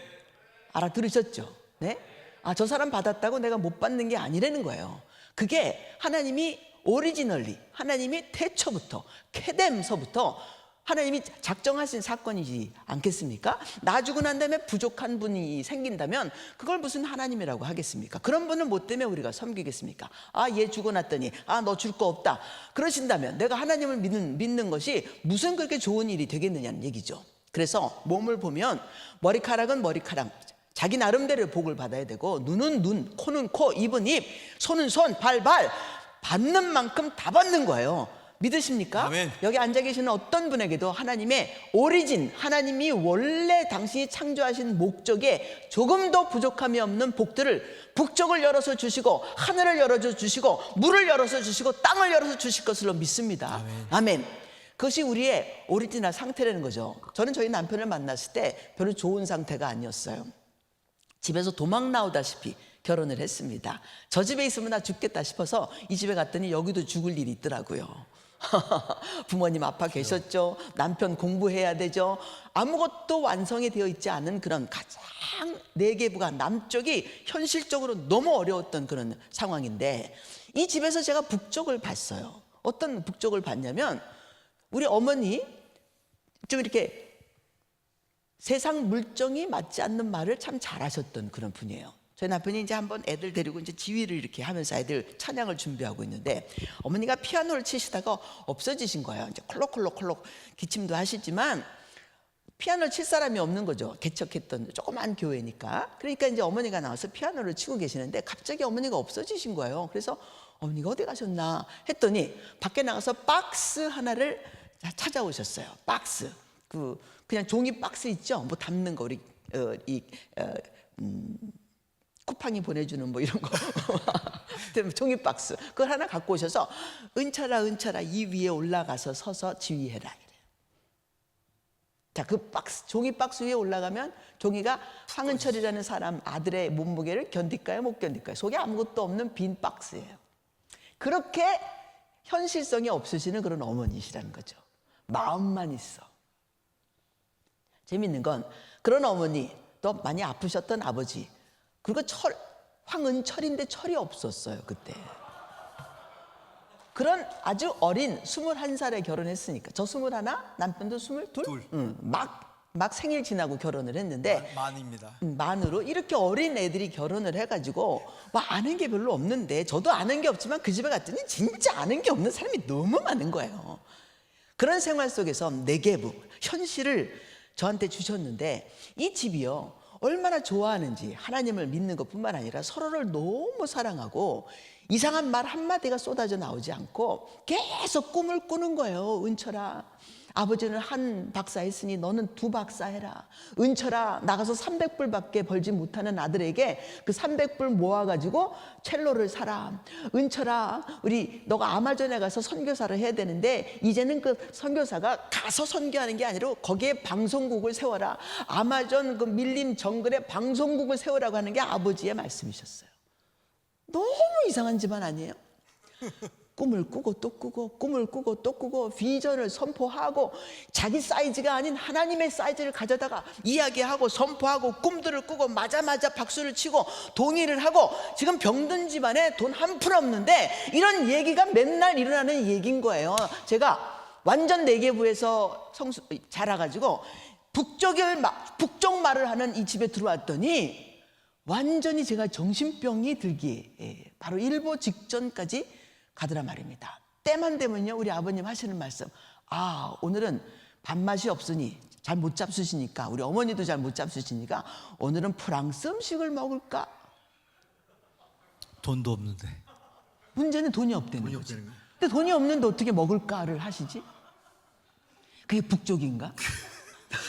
알아들으셨죠? 네? 아, 저 사람 받았다고 내가 못 받는 게 아니라는 거예요. 그게 하나님이 오리지널리, 하나님이 태초부터, 케뎀서부터 하나님이 작정하신 사건이지 않겠습니까? 나 주고 난 다음에 부족한 분이 생긴다면 그걸 무슨 하나님이라고 하겠습니까? 그런 분은 뭐 때문에 우리가 섬기겠습니까? 아, 얘 주고 났더니 아, 너 줄 거 없다 그러신다면 내가 하나님을 믿는 것이 무슨 그렇게 좋은 일이 되겠느냐는 얘기죠. 그래서 몸을 보면 머리카락은 머리카락, 자기 나름대로 복을 받아야 되고, 눈은 눈, 코는 코, 입은 입, 손은 손, 발 받는 만큼 다 받는 거예요. 믿으십니까? 아멘. 여기 앉아 계시는 어떤 분에게도 하나님의 오리진, 하나님이 원래 당신이 창조하신 목적에 조금도 부족함이 없는 복들을, 북쪽을 열어서 주시고 하늘을 열어줘 주시고 물을 열어서 주시고 땅을 열어서 주실 것으로 믿습니다. 아멘. 아멘. 그것이 우리의 오리지널 상태라는 거죠. 저는 저희 남편을 만났을 때 별로 좋은 상태가 아니었어요. 집에서 도망 나오다시피 결혼을 했습니다. 저 집에 있으면 나 죽겠다 싶어서 이 집에 갔더니 여기도 죽을 일이 있더라고요. 부모님 아파 계셨죠. 남편 공부해야 되죠. 아무것도 완성이 되어 있지 않은 그런 가장 내계부가 남쪽이 현실적으로 너무 어려웠던 그런 상황인데, 이 집에서 제가 북쪽을 봤어요. 어떤 북쪽을 봤냐면 우리 어머니 좀 이렇게 세상 물정이 맞지 않는 말을 참 잘하셨던 그런 분이에요. 저희 남편이 이제 한번 애들 데리고 이제 지휘를 이렇게 하면서 애들 찬양을 준비하고 있는데 어머니가 피아노를 치시다가 없어지신 거예요. 이제 콜록콜록 기침도 하시지만 피아노를 칠 사람이 없는 거죠. 개척했던 조그만 교회니까. 그러니까 이제 어머니가 나와서 피아노를 치고 계시는데 갑자기 어머니가 없어지신 거예요. 그래서 어머니가 어디 가셨나 했더니 밖에 나가서 박스 하나를 찾아오셨어요. 박스. 그냥 종이 박스 있죠. 뭐 담는 거 우리 쿠팡이 보내주는 뭐 이런 거 종이 박스 그걸 하나 갖고 오셔서 은철아 이 위에 올라가서 서서 지휘해라 이래요. 자, 그 박스 종이 박스 위에 올라가면 종이가 황은철이라는 사람 아들의 몸무게를 견딜까요 못 견딜까요? 속에 아무것도 없는 빈 박스예요. 그렇게 현실성이 없으시는 그런 어머니시라는 거죠. 마음만 있어. 재밌는 건 그런 어머니 또 많이 아프셨던 아버지 그리고 황은철인데 철이 없었어요 그때. 그런 아주 어린 21살에 결혼했으니까 저 21, 남편도 22? 막 생일 지나고 결혼을 했는데 만입니다. 만으로 이렇게 어린 애들이 결혼을 해가지고 뭐 아는 게 별로 없는데 저도 아는 게 없지만 그 집에 갔더니 진짜 아는 게 없는 사람이 너무 많은 거예요. 그런 생활 속에서 내계부 현실을 저한테 주셨는데 이 집이요 얼마나 좋아하는지 하나님을 믿는 것뿐만 아니라 서로를 너무 사랑하고 이상한 말 한마디가 쏟아져 나오지 않고 계속 꿈을 꾸는 거예요. 은철아 아버지는 한 박사 했으니 너는 2박사 해라. 은철아 나가서 300불밖에 벌지 못하는 아들에게 그 300불 모아가지고 첼로를 사라. 은철아 우리 너가 아마존에 가서 선교사를 해야 되는데 이제는 그 선교사가 가서 선교하는 게 아니라 거기에 방송국을 세워라. 아마존 그 밀림 정글에 방송국을 세우라고 하는 게 아버지의 말씀이셨어요. 너무 이상한 집안 아니에요? 꿈을 꾸고 또 꾸고 꿈을 꾸고 또 꾸고 비전을 선포하고 자기 사이즈가 아닌 하나님의 사이즈를 가져다가 이야기하고 선포하고 꿈들을 꾸고 맞아 박수를 치고 동의를 하고 지금 병든 집안에 돈 한 푼 없는데 이런 얘기가 맨날 일어나는 얘기인 거예요. 제가 완전 내계부에서 자라가지고 북쪽 말을 하는 이 집에 들어왔더니 완전히 제가 정신병이 들기에 바로 일보 직전까지 가더라 말입니다. 때만 되면요 우리 아버님 하시는 말씀 오늘은 밥맛이 없으니 잘 못 잡수시니까 우리 어머니도 잘 못 잡수시니까 오늘은 프랑스 음식을 먹을까? 돈도 없는데. 문제는 돈이 없다는 거지. 근데 돈이 없는데 어떻게 먹을까를 하시지? 그게 북쪽인가?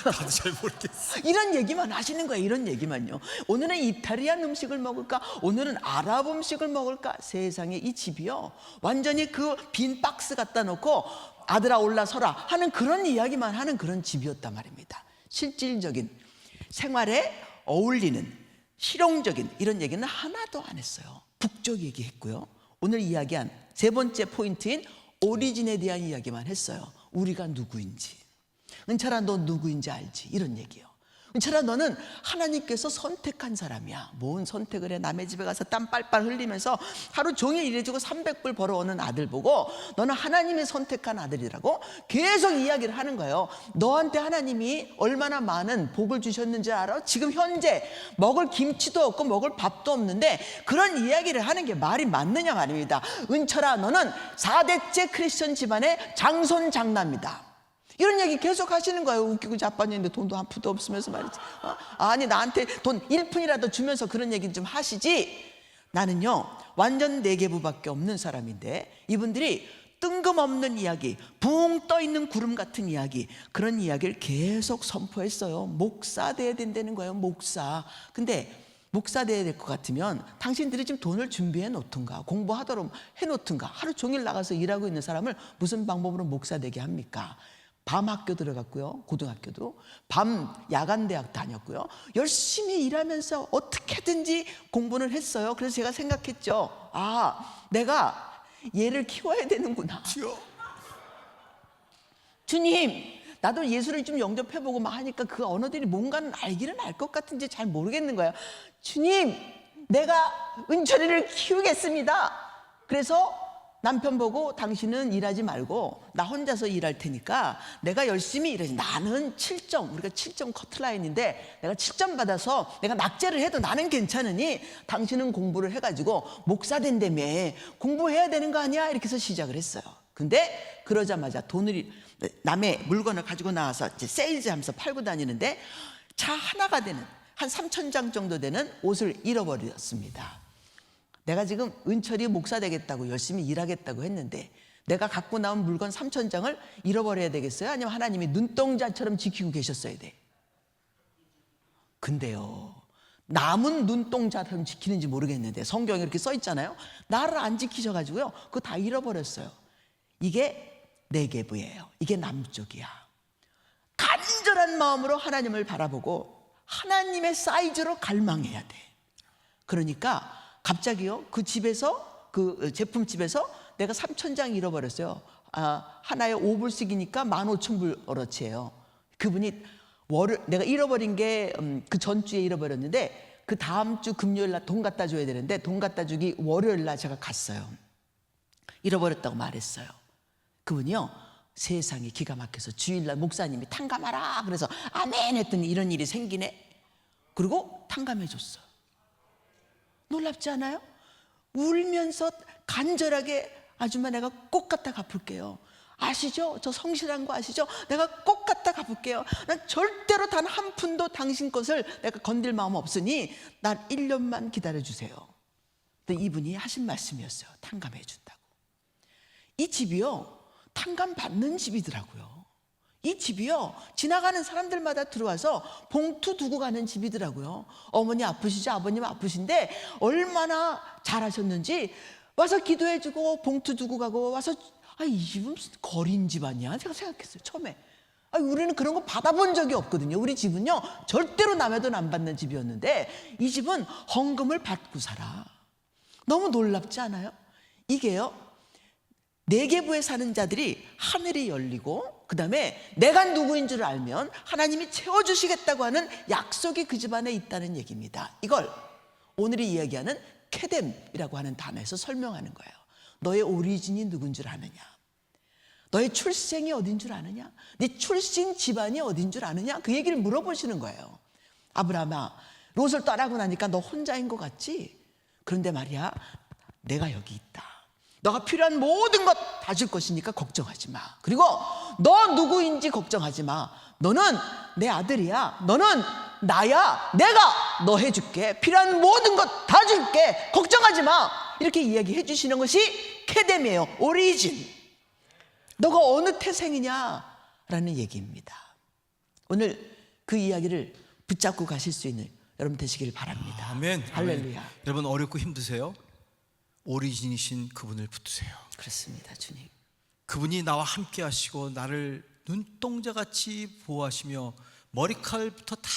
나도 잘 모르겠어. 이런 얘기만 하시는 거예요. 이런 얘기만요. 오늘은 이탈리안 음식을 먹을까? 오늘은 아랍 음식을 먹을까? 세상에 이 집이요 완전히 그 빈 박스 갖다 놓고 아들아 올라서라 하는 그런 이야기만 하는 그런 집이었단 말입니다. 실질적인 생활에 어울리는 실용적인 이런 얘기는 하나도 안 했어요. 북쪽 얘기했고요. 오늘 이야기한 3번째 포인트인 오리진에 대한 이야기만 했어요. 우리가 누구인지. 은철아 너 누구인지 알지? 이런 얘기요. 은철아 너는 하나님께서 선택한 사람이야. 뭔 선택을 해? 남의 집에 가서 땀 빨빨 흘리면서 하루 종일 일해주고 300불 벌어오는 아들 보고 너는 하나님이 선택한 아들이라고 계속 이야기를 하는 거예요. 너한테 하나님이 얼마나 많은 복을 주셨는지 알아? 지금 현재 먹을 김치도 없고 먹을 밥도 없는데 그런 이야기를 하는 게 말이 맞느냐 말입니다. 은철아 너는 4대째 크리스천 집안의 장손장남이다. 이런 얘기 계속 하시는 거예요. 웃기고 자빠졌는데 돈도 한 푼도 없으면서 말이지. 아니 나한테 돈 1푼이라도 주면서 그런 얘기 좀 하시지. 나는요 완전 내계부밖에 없는 사람인데 이분들이 뜬금없는 이야기, 붕 떠있는 구름 같은 이야기 그런 이야기를 계속 선포했어요. 목사 돼야 된다는 거예요. 목사. 근데 목사 돼야 될 것 같으면 당신들이 지금 돈을 준비해 놓든가 공부하도록 해놓든가 하루 종일 나가서 일하고 있는 사람을 무슨 방법으로 목사 되게 합니까? 밤 학교 들어갔고요. 고등학교도 밤 야간 대학 다녔고요. 열심히 일하면서 어떻게든지 공부를 했어요. 그래서 제가 생각했죠. 내가 얘를 키워야 되는구나. 주님, 나도 예수를 좀 영접해보고 막 하니까 그 언어들이 뭔가는 알기는 알 것 같은지 잘 모르겠는 거예요. 주님, 내가 은철이를 키우겠습니다. 그래서 남편 보고 당신은 일하지 말고 나 혼자서 일할 테니까 내가 열심히 일하지. 나는 7점, 우리가 7점 커트라인인데 내가 7점 받아서 내가 낙제를 해도 나는 괜찮으니 당신은 공부를 해가지고 목사 된다며 공부해야 되는 거 아니야? 이렇게 해서 시작을 했어요. 근데 그러자마자 돈을, 남의 물건을 가지고 나와서 이제 세일즈 하면서 팔고 다니는데 차 하나가 되는 한 3,000장 정도 되는 옷을 잃어버렸습니다. 내가 지금 은철이 목사 되겠다고 열심히 일하겠다고 했는데 내가 갖고 나온 물건 3,000장을 잃어버려야 되겠어요? 아니면 하나님이 눈동자처럼 지키고 계셨어야 돼? 근데요, 남은 눈동자처럼 지키는지 모르겠는데 성경에 이렇게 써 있잖아요. 나를 안 지키셔가지고요, 그거 다 잃어버렸어요. 이게 네게브예요. 이게 남쪽이야. 간절한 마음으로 하나님을 바라보고 하나님의 사이즈로 갈망해야 돼. 그러니까 갑자기요, 그 집에서, 그 제품집에서 내가 3,000장 잃어버렸어요. 하나에 5불씩이니까 15,000불어치예요. 그분이 내가 잃어버린 게 그 전주에 잃어버렸는데 그 다음 주 금요일 날 돈 갖다 줘야 되는데 돈 갖다 주기 월요일 날 제가 갔어요. 잃어버렸다고 말했어요. 그분이요, 세상이 기가 막혀서 주일날 목사님이 탕감하라 그래서 아멘 했더니 이런 일이 생기네. 그리고 탕감해 줬어요. 놀랍지 않아요? 울면서 간절하게 아줌마 내가 꼭 갖다 갚을게요. 아시죠? 저 성실한 거 아시죠? 내가 꼭 갖다 갚을게요. 난 절대로 단 한 푼도 당신 것을 내가 건들 마음 없으니 난 1년만 기다려주세요. 근데 이분이 하신 말씀이었어요. 탕감해 준다고. 이 집이요, 탕감 받는 집이더라고요. 이 집이요, 지나가는 사람들마다 들어와서 봉투 두고 가는 집이더라고요. 어머니 아프시죠? 아버님 아프신데 얼마나 잘하셨는지 와서 기도해주고 봉투 두고 가고 와서, 이 집은 무슨 거린 집 아니야? 제가 생각했어요, 처음에. 우리는 그런 거 받아본 적이 없거든요. 우리 집은요, 절대로 남의 돈 안 받는 집이었는데 이 집은 헌금을 받고 살아. 너무 놀랍지 않아요? 이게요, 네게부에 사는 자들이 하늘이 열리고 그 다음에 내가 누구인 줄 알면 하나님이 채워주시겠다고 하는 약속이 그 집안에 있다는 얘기입니다. 이걸 오늘이 이야기하는 케뎀이라고 하는 단어에서 설명하는 거예요. 너의 오리진이 누군 줄 아느냐? 너의 출생이 어딘 줄 아느냐? 네 출신 집안이 어딘 줄 아느냐? 그 얘기를 물어보시는 거예요. 아브라함아, 롯을 떠나고 나니까 너 혼자인 것 같지? 그런데 말이야, 내가 여기 있다. 너가 필요한 모든 것 다 줄 것이니까 걱정하지 마. 그리고 너 누구인지 걱정하지 마. 너는 내 아들이야. 너는 나야. 내가 너 해줄게. 필요한 모든 것 다 줄게. 걱정하지 마. 이렇게 이야기해 주시는 것이 케뎀이에요. 오리진. 너가 어느 태생이냐라는 얘기입니다. 오늘 그 이야기를 붙잡고 가실 수 있는 여러분 되시길 바랍니다. 아멘. 할렐루야. 아멘. 여러분 어렵고 힘드세요? 오리진이신 그분을 붙드세요. 그렇습니다, 주님. 그분이 나와 함께 하시고 나를 눈동자같이 보호하시며 머리칼부터 다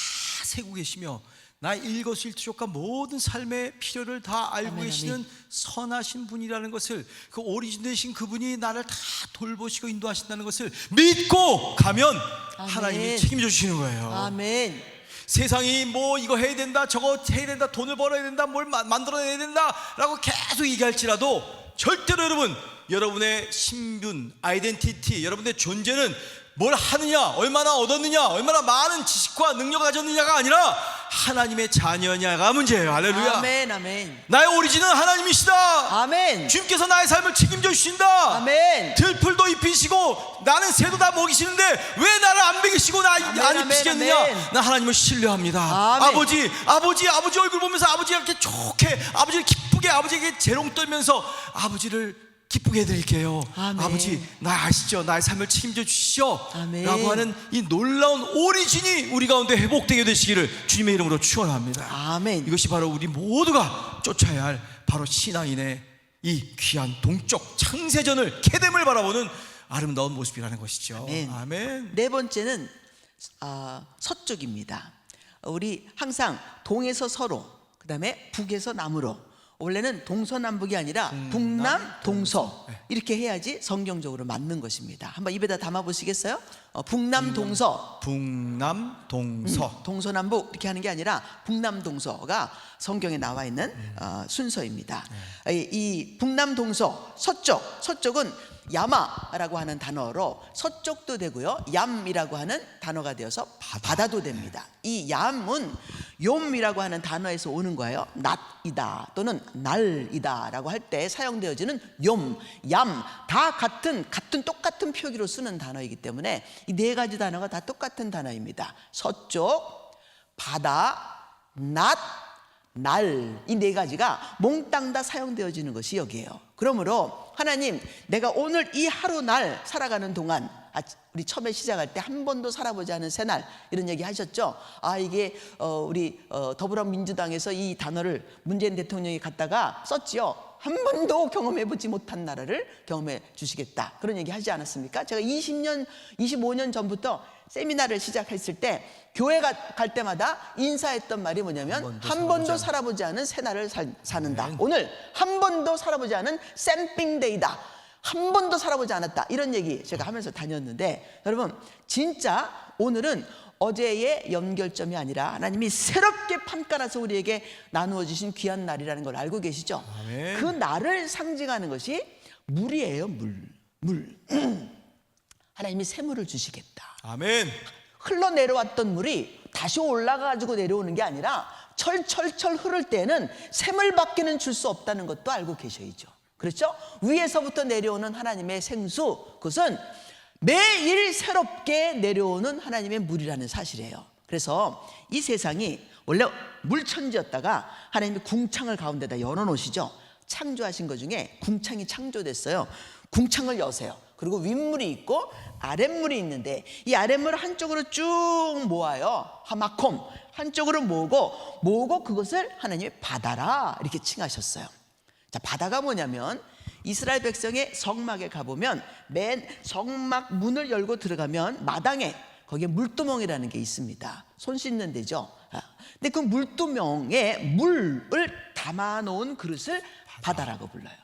세고 계시며 나의 일거수일투족과 모든 삶의 필요를 다 알고 아멘, 계시는 아멘. 선하신 분이라는 것을, 그 오리진 되신 그분이 나를 다 돌보시고 인도하신다는 것을 믿고 가면 아멘. 하나님이 책임져 주시는 거예요. 아멘. 세상이 뭐 이거 해야 된다, 저거 해야 된다, 돈을 벌어야 된다, 뭘 만들어내야 된다라고 계속 얘기할지라도 절대로 여러분의 신분, 아이덴티티, 여러분의 존재는 뭘 하느냐, 얼마나 얻었느냐, 얼마나 많은 지식과 능력을 가졌느냐가 아니라 하나님의 자녀냐가 문제예요. 할렐루야. 아멘, 아멘. 나의 오리진은 하나님이시다. 아멘. 주님께서 나의 삶을 책임져 주신다. 아멘. 들풀도 입히시고 나는 새도 다 먹이시는데 왜 나를 안 먹이시고 나 아멘, 안 아멘, 입히시겠느냐? 아멘. 나 하나님을 신뢰합니다. 아멘. 아버지 얼굴 보면서 아버지가 이렇게 좋게, 아버지를 기쁘게, 아버지에게 재롱 떨면서 아버지를 기쁘게 해드릴게요. 아멘. 아버지, 나 아시죠? 나의 삶을 책임져 주시오. 아멘. 라고 하는 이 놀라운 오리진이 우리 가운데 회복되게 되시기를 주님의 이름으로 축원합니다. 아멘. 이것이 바로 우리 모두가 쫓아야 할 바로 신앙인의 이 귀한 동쪽 창세전을, 케뎀을 바라보는 아름다운 모습이라는 것이죠. 아멘. 아멘. 네 번째는 서쪽입니다. 우리 항상 동에서 서로, 그 다음에 북에서 남으로. 원래는 동서남북이 아니라 북남 동서 이렇게 해야지 성경적으로 맞는 것입니다. 한번 입에다 담아 보시겠어요? 북남 동서. 북남 동서. 동서남북 이렇게 하는 게 아니라 북남 동서가 성경에 나와 있는 순서입니다. 이 북남 동서 서쪽은 야마라고 하는 단어로 서쪽도 되고요, 얌이라고 하는 단어가 되어서 바다도 됩니다. 이 얌은 욤이라고 하는 단어에서 오는 거예요. 낮이다 또는 날이다라고 할 때 사용되어지는 욤, 얌 다 같은 똑같은 표기로 쓰는 단어이기 때문에 이 네 가지 단어가 다 똑같은 단어입니다. 서쪽, 바다, 낮, 날, 이 네 가지가 몽땅 다 사용되어지는 것이 여기에요. 그러므로 하나님, 내가 오늘 이 하루 날 살아가는 동안, 우리 처음에 시작할 때 한 번도 살아보지 않은 새날 이런 얘기 하셨죠. 이게 우리 더불어민주당에서 이 단어를 문재인 대통령이 갖다가 썼지요. 한 번도 경험해보지 못한 나라를 경험해 주시겠다, 그런 얘기 하지 않았습니까? 제가 25년 전부터 세미나를 시작했을 때 교회 갈 때마다 인사했던 말이 뭐냐면 한 번도 살아보지 않은 새날을 사는다. 오늘 한 번도 살아보지 않은 샘핑데이다. 한 번도 살아보지 않았다, 이런 얘기 제가 하면서 다녔는데, 여러분 진짜 오늘은 어제의 연결점이 아니라 하나님이 새롭게 판가라서 우리에게 나누어 주신 귀한 날이라는 걸 알고 계시죠? 아멘. 그 날을 상징하는 것이 물이에요. 물. 하나님이 샘물을 주시겠다. 아멘. 흘러내려왔던 물이 다시 올라가지고 내려오는 게 아니라 철철철 흐를 때는 샘물밖에는 줄 수 없다는 것도 알고 계셔야죠. 그렇죠? 위에서부터 내려오는 하나님의 생수, 그것은 매일 새롭게 내려오는 하나님의 물이라는 사실이에요. 그래서 이 세상이 원래 물천지였다가 하나님이 궁창을 가운데다 열어놓으시죠. 창조하신 것 중에 궁창이 창조됐어요. 궁창을 여세요. 그리고 윗물이 있고 아랫물이 있는데, 이 아랫물을 한쪽으로 쭉 모아요. 하마콤 한쪽으로 모으고 그것을 하나님이 바다라 이렇게 칭하셨어요. 자, 바다가 뭐냐면 이스라엘 백성의 성막에 가보면 맨 성막 문을 열고 들어가면 마당에 거기에 물두멍이라는 게 있습니다. 손 씻는 데죠. 근데 그 물두멍에 물을 담아놓은 그릇을 바다라고 불러요.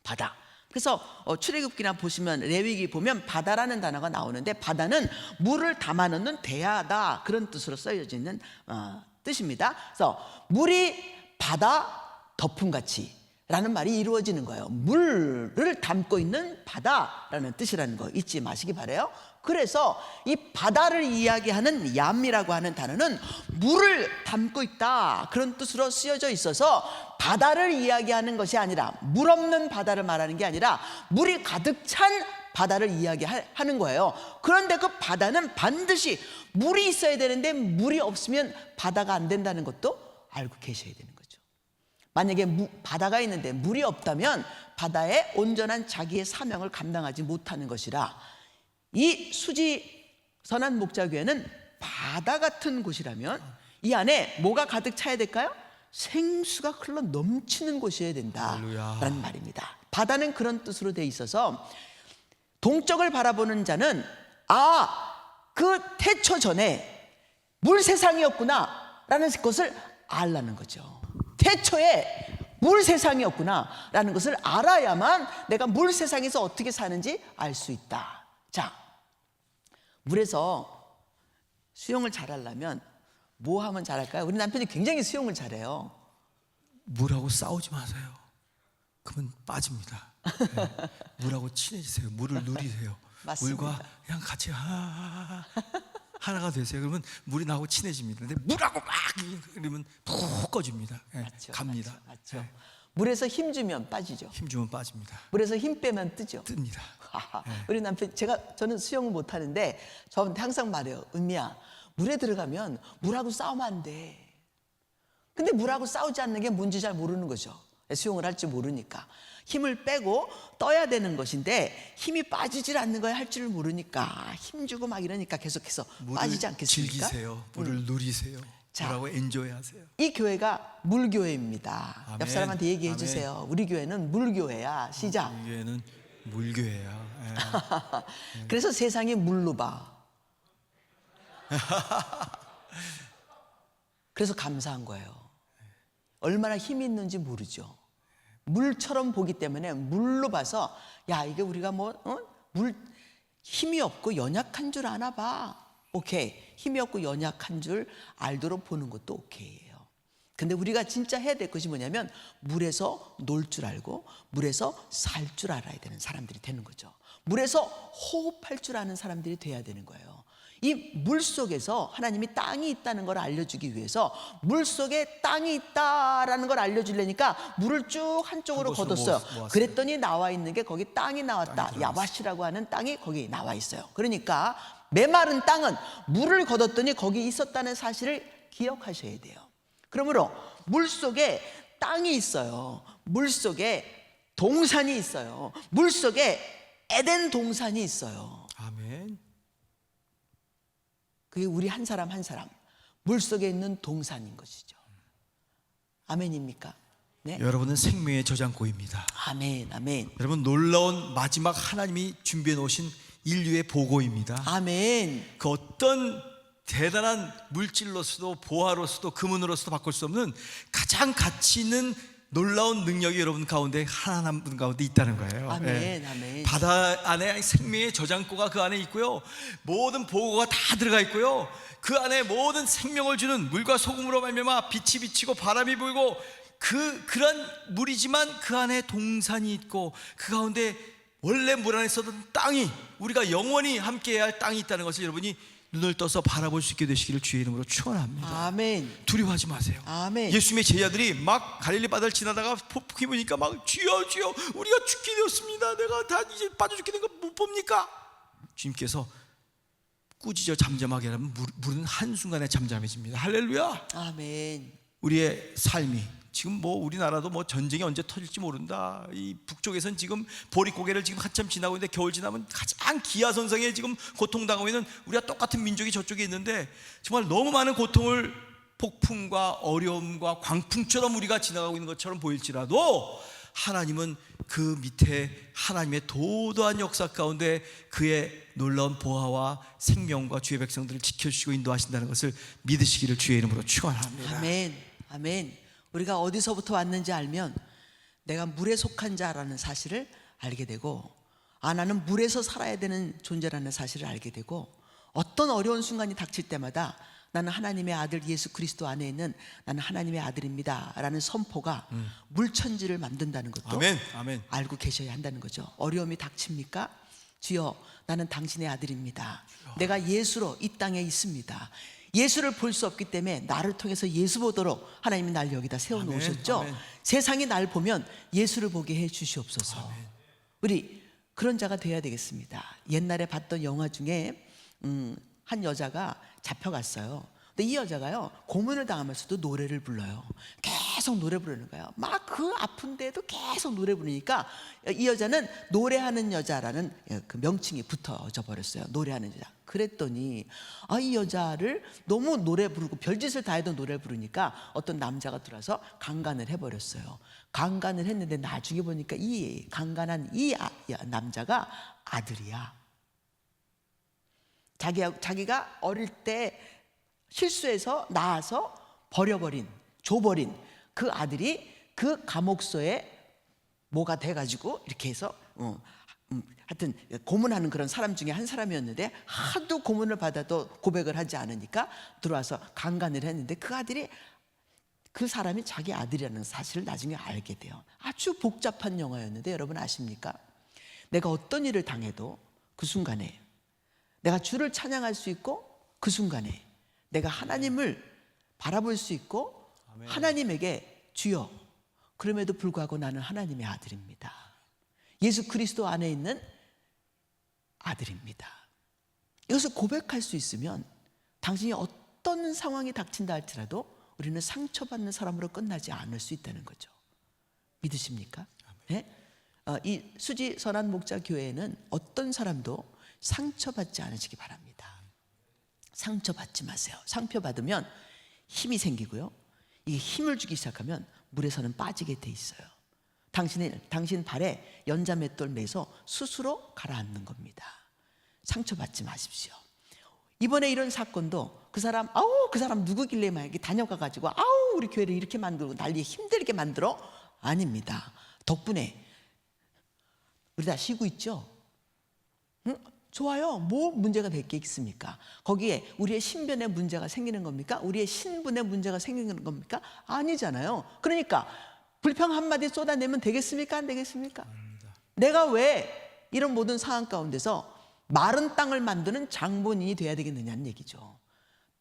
바다. 그래서 출애굽기나 보시면 레위기 보면 바다라는 단어가 나오는데, 바다는 물을 담아놓는 대야다, 그런 뜻으로 쓰여지는 뜻입니다. 그래서 물이 바다 덮음같이 라는 말이 이루어지는 거예요. 물을 담고 있는 바다라는 뜻이라는 거 잊지 마시기 바라요. 그래서 이 바다를 이야기하는 얌이라고 하는 단어는 물을 담고 있다, 그런 뜻으로 쓰여져 있어서 바다를 이야기하는 것이 아니라, 물 없는 바다를 말하는 게 아니라 물이 가득 찬 바다를 이야기하는 거예요. 그런데 그 바다는 반드시 물이 있어야 되는데 물이 없으면 바다가 안 된다는 것도 알고 계셔야 되는 거죠. 만약에 바다가 있는데 물이 없다면 바다의 온전한 자기의 사명을 감당하지 못하는 것이라, 이 수지 선한 목자교회는 바다 같은 곳이라면 이 안에 뭐가 가득 차야 될까요? 생수가 흘러 넘치는 곳이어야 된다라는 말입니다. 바다는 그런 뜻으로 돼 있어서 동쪽을 바라보는 자는 그 태초 전에 물 세상이었구나 라는 것을 알라는 거죠. 태초에 물 세상이었구나라는 것을 알아야만 내가 물 세상에서 어떻게 사는지 알 수 있다. 자, 물에서 수영을 잘하려면 뭐 하면 잘할까요? 우리 남편이 굉장히 수영을 잘해요. 물하고 싸우지 마세요. 그러면 빠집니다. 네. 물하고 친해지세요. 물을 누리세요. 맞습니다. 물과 그냥 같이 하나가 되세요. 그러면 물이 나하고 친해집니다. 근데 물하고 막 그러면 푹 꺼집니다. 네, 맞죠, 갑니다. 맞죠. 물에서 힘 주면 빠지죠. 힘 주면 빠집니다. 물에서 힘 빼면 뜨죠. 뜹니다. 우리 남편, 저는 수영을 못 하는데 저한테 항상 말해요. 은미야, 물에 들어가면 물하고 싸우면 안 돼. 근데 물하고 싸우지 않는 게 뭔지 잘 모르는 거죠. 수영을 할 줄 모르니까. 힘을 빼고 떠야 되는 것인데 힘이 빠지질 않는 거야, 할 줄을 모르니까. 힘 주고 막 이러니까 계속해서 빠지지 않겠습니까? 즐기세요. 물을 누리세요. 자, 물하고 엔조이하세요. 이 교회가 물교회입니다. 아멘. 옆 사람한테 얘기해 아멘. 주세요. 우리 교회는 물교회야. 시작. 우리 교회는 물교회야. 예. 그래서 세상이 물로 봐. 그래서 감사한 거예요. 얼마나 힘이 있는지 모르죠. 물처럼 보기 때문에 물로 봐서, 야, 이게 우리가 물 힘이 없고 연약한 줄 아나 봐. 오케이. 힘이 없고 연약한 줄 알도록 보는 것도 오케이예요. 근데 우리가 진짜 해야 될 것이 뭐냐면 물에서 놀 줄 알고 물에서 살 줄 알아야 되는 사람들이 되는 거죠. 물에서 호흡할 줄 아는 사람들이 돼야 되는 거예요. 이 물 속에서 하나님이 땅이 있다는 걸 알려주기 위해서 물 속에 땅이 있다라는 걸 알려주려니까 물을 쭉 한쪽으로 한 곳으로 걷었어요. 모았어요. 그랬더니 나와 있는 게 거기 땅이 나왔다. 야바시라고 하는 땅이 거기 나와 있어요. 그러니까 메마른 땅은 물을 걷었더니 거기 있었다는 사실을 기억하셔야 돼요. 그러므로 물 속에 땅이 있어요. 물 속에 동산이 있어요. 물 속에 에덴 동산이 있어요. 아멘. 그게 우리 한 사람 한 사람 물 속에 있는 동산인 것이죠. 아멘입니까? 네. 여러분은 생명의 저장고입니다. 아멘, 아멘, 여러분 놀라운 마지막 하나님이 준비해 놓으신 인류의 보고입니다. 아멘. 그 어떤 대단한 물질로서도 보화로서도 금은으로서도 바꿀 수 없는 가장 가치 있는 놀라운 능력이 여러분 가운데 하나님 분 가운데 있다는 거예요. 아멘, 아멘. 바다 안에 생명의 저장고가 그 안에 있고요. 모든 보고가 다 들어가 있고요. 그 안에 모든 생명을 주는 물과 소금으로 말미암아 빛이 비치고 바람이 불고 그런 물이지만 그 안에 동산이 있고 그 가운데 원래 물 안에 있었던 땅이 우리가 영원히 함께해야 할 땅이 있다는 것을 여러분이 눈을 떠서 바라볼 수 있게 되시기를 주의 이름으로 축원합니다. 아멘. 두려워하지 마세요. 아멘. 예수님의 제자들이 막 갈릴리 바다를 지나다가 폭풍이 부니까 막 주여 주여 우리가 죽게 되었습니다. 내가 다 이제 빠져 죽게 된 거 못 봅니까? 주님께서 꾸짖어 잠잠하게 하면 물은 한순간에 잠잠해집니다. 할렐루야. 아멘. 우리의 삶이 지금 뭐 우리나라도 뭐 전쟁이 언제 터질지 모른다. 이 북쪽에서는 지금 보릿고개를 지금 한참 지나고 있는데 겨울 지나면 가장 기하선상에 지금 고통당하고 있는 우리가 똑같은 민족이 저쪽에 있는데 정말 너무 많은 고통을 폭풍과 어려움과 광풍처럼 우리가 지나가고 있는 것처럼 보일지라도 하나님은 그 밑에 하나님의 도도한 역사 가운데 그의 놀라운 보화와 생명과 주의 백성들을 지켜주시고 인도하신다는 것을 믿으시기를 주의 이름으로 축원합니다. 아멘. 아멘. 우리가 어디서부터 왔는지 알면 내가 물에 속한 자라는 사실을 알게 되고 나는 물에서 살아야 되는 존재라는 사실을 알게 되고 어떤 어려운 순간이 닥칠 때마다 나는 하나님의 아들 예수 그리스도 안에 있는 나는 하나님의 아들입니다 라는 선포가 물천지를 만든다는 것도 아멘. 아멘. 알고 계셔야 한다는 거죠. 어려움이 닥칩니까? 주여 나는 당신의 아들입니다. 내가 예수로 이 땅에 있습니다. 예수를 볼 수 없기 때문에 나를 통해서 예수 보도록 하나님이 날 여기다 세워놓으셨죠. 아멘. 세상이 날 보면 예수를 보게 해 주시옵소서. 우리 그런 자가 돼야 되겠습니다. 옛날에 봤던 영화 중에 한 여자가 잡혀갔어요. 근데 이 여자가요 고문을 당하면서도 노래를 불러요. 계속 노래 부르는 거예요. 막 그 아픈데도 계속 노래 부르니까 이 여자는 노래하는 여자라는 그 명칭이 붙어져 버렸어요. 노래하는 여자. 그랬더니 이 여자를 너무 노래 부르고 별짓을 다 해도 노래 부르니까 어떤 남자가 들어와서 강간을 해버렸어요. 강간을 했는데 나중에 보니까 이 강간한 이 남자가 아들이야. 자기가 어릴 때 실수해서 낳아서 줘버린 그 아들이 그 감옥소에 뭐가 돼가지고 이렇게 해서 하여튼 고문하는 그런 사람 중에 한 사람이었는데 하도 고문을 받아도 고백을 하지 않으니까 들어와서 강간을 했는데 그 아들이 그 사람이 자기 아들이라는 사실을 나중에 알게 돼요. 아주 복잡한 영화였는데 여러분 아십니까? 내가 어떤 일을 당해도 그 순간에 내가 주를 찬양할 수 있고 그 순간에 내가 하나님을 바라볼 수 있고 아멘. 하나님에게 주여 그럼에도 불구하고 나는 하나님의 아들입니다. 예수 그리스도 안에 있는 아들입니다. 이것을 고백할 수 있으면 당신이 어떤 상황이 닥친다 할지라도 우리는 상처받는 사람으로 끝나지 않을 수 있다는 거죠. 믿으십니까? 네? 이 수지 선한 목자 교회에는 어떤 사람도 상처받지 않으시기 바랍니다. 상처받지 마세요. 상처받으면 힘이 생기고요. 이게 힘을 주기 시작하면 물에서는 빠지게 돼 있어요. 당신 발에 연자맷돌 매서 스스로 가라앉는 겁니다. 상처받지 마십시오. 이번에 이런 사건도 그 사람 누구길래 막 이렇게 다녀가가지고 우리 교회를 이렇게 만들고 난리 힘들게 만들어? 아닙니다. 덕분에 우리 다 쉬고 있죠? 응? 좋아요. 뭐 문제가 될 게 있습니까? 거기에 우리의 신변에 문제가 생기는 겁니까? 우리의 신분에 문제가 생기는 겁니까? 아니잖아요. 그러니까 불평 한마디 쏟아내면 되겠습니까? 안 되겠습니까? 내가 왜 이런 모든 상황 가운데서 마른 땅을 만드는 장본인이 돼야 되겠느냐는 얘기죠.